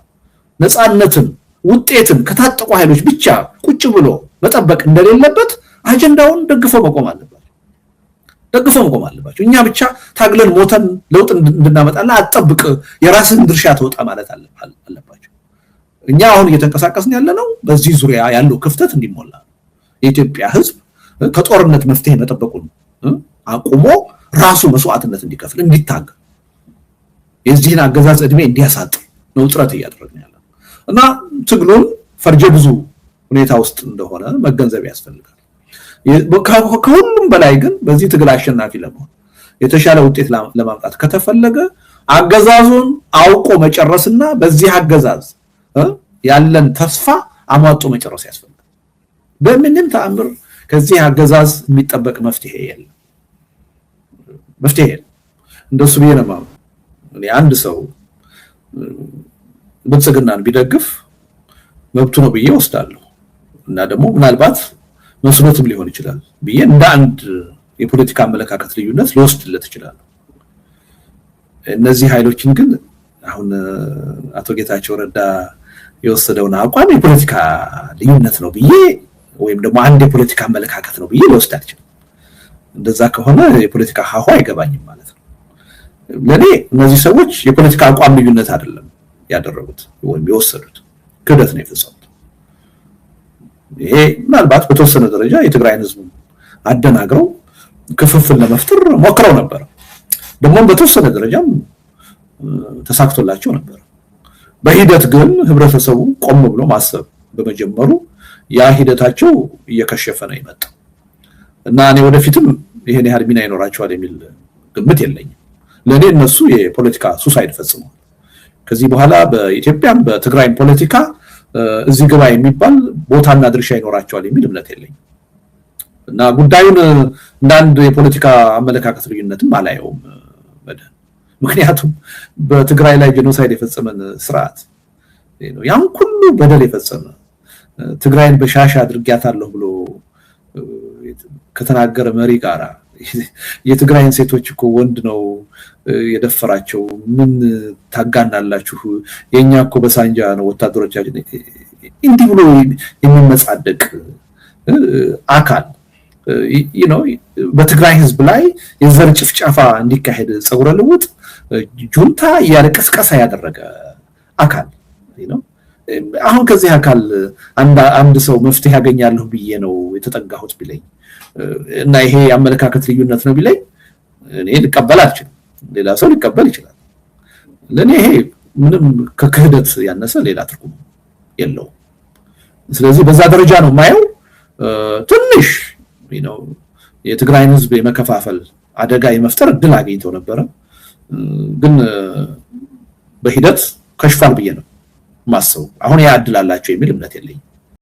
[SPEAKER 1] ነፃነትን ውጤትን ከታጠቁ ኃይሎች ብቻ ቁጭ ብሎ መጠበቅ እንደሌለበት አጀንዳውን ደግፎ መቆም አለባቸው። እኛ ብቻ ታግለን ሞተን ለውጥ እንድናመጣና አጠብቅ የራስን ድርሻ ተወጣ ማለት አለባቸው። እኛ አሁን እየተንቀሳቀስን ያለነው በዚህ ዙሪያ ያለው ክፍተት እንዲሞላ የኢትዮጵያ ህዝብ ከጦርነት መፍትሄ መጠበቁን አቁሞ ራሱ መስዋዕትነት እንዲከፍል እንዲታገል የዚህን አገዛዝ እድሜ እንዲያሳጥር ነው ጥረት እያደረግን ያለው እና ትግሉን ፈርጀ ብዙ ሁኔታ ውስጥ እንደሆነ መገንዘብ ያስፈልጋል። ከሁሉም በላይ ግን በዚህ ትግል አሸናፊ ለመሆን የተሻለ ውጤት ለማምጣት ከተፈለገ አገዛዙን አውቆ መጨረስና በዚህ አገዛዝ ያለን ተስፋ አሟጦ መጨረስ ያስፈልጋል። በምንም ተአምር ከዚህ አገዛዝ የሚጠበቅ መፍትሄ የለም። እንደሱ ቢሆንማ እኔ አንድ ሰው ብልጽግናን ቢደግፍ መብቱ ነው ብዬ ወስዳለሁ እና ደግሞ ምናልባት መስሎትም ሊሆን ይችላል ብዬ እንደ አንድ የፖለቲካ አመለካከት ልዩነት ሊወስድለት ይችላል። እነዚህ ኃይሎችን ግን አሁን አቶ ጌታቸው ረዳ የወሰደውን አቋም የፖለቲካ ልዩነት ነው ብዬ ወይም ደግሞ አንድ የፖለቲካ አመለካከት ነው ብዬ ሊወስድ አልችልም። እንደዛ ከሆነ የፖለቲካ ሀሁ አይገባኝም ማለት ነው። ለኔ እነዚህ ሰዎች የፖለቲካ አቋም ልዩነት አይደለም ያደረጉት ወይም የወሰዱት፣ ክህደት ነው የፈጸሙት። ይሄ ምናልባት በተወሰነ ደረጃ የትግራይን ህዝብ አደናግረው ክፍፍል ለመፍጠር ሞክረው ነበር። ደግሞ በተወሰነ ደረጃም ተሳክቶላቸው ነበር። በሂደት ግን ህብረተሰቡ ቆም ብሎ ማሰብ በመጀመሩ ያ ሂደታቸው እየከሸፈ ነው የመጣው እና እኔ ወደፊትም ይሄን ያህል ሚና ይኖራቸዋል የሚል ግምት የለኝም። ለኔ እነሱ የፖለቲካ ሱሳይድ ፈጽመዋል። ከዚህ በኋላ በኢትዮጵያም በትግራይም ፖለቲካ እዚህ ግባ የሚባል ቦታና ድርሻ ይኖራቸዋል የሚል እምነት የለኝም እና ጉዳዩን እንዳንድ የፖለቲካ አመለካከት ልዩነትም አላየውም። ምክንያቱም በትግራይ ላይ ጄኖሳይድ የፈጸመን ስርዓት ነው ያን ሁሉ በደል የፈጸመ ትግራይን በሻሻ አድርጊያታለሁ ብሎ ከተናገረ መሪ ጋራ የትግራይን ሴቶች እኮ ወንድ ነው የደፈራቸው ምን ታጋናላችሁ የኛ እኮ በሳንጃ ነው ወታደሮቻችን እንዲህ ብሎ የሚመጻደቅ አካል በትግራይ ህዝብ ላይ የዘር ጭፍጨፋ እንዲካሄድ ጸጉረ ልውጥ ጁንታ ያለቀስቀሳ ያደረገ አካል ነው። አሁን ከዚህ አካል አንድ ሰው መፍትሄ ያገኛለሁ ብዬ ነው የተጠጋሁት ቢለኝ እና ይሄ አመለካከት ልዩነት ነው ቢለኝ እኔ ልቀበል አልችልም። ሌላ ሰው ሊቀበል ይችላል። ለኔ ይሄ ምንም ከክህደት ያነሰ ሌላ ትርጉም የለውም። ስለዚህ በዛ ደረጃ ነው ማየው። ትንሽ የትግራይን ህዝብ የመከፋፈል አደጋ የመፍጠር እድል አግኝተው ነበር፣ ግን በሂደት ከሽፏል ብዬ ነው ማሰው። አሁን ያ እድል አላቸው የሚል እምነት የለኝም።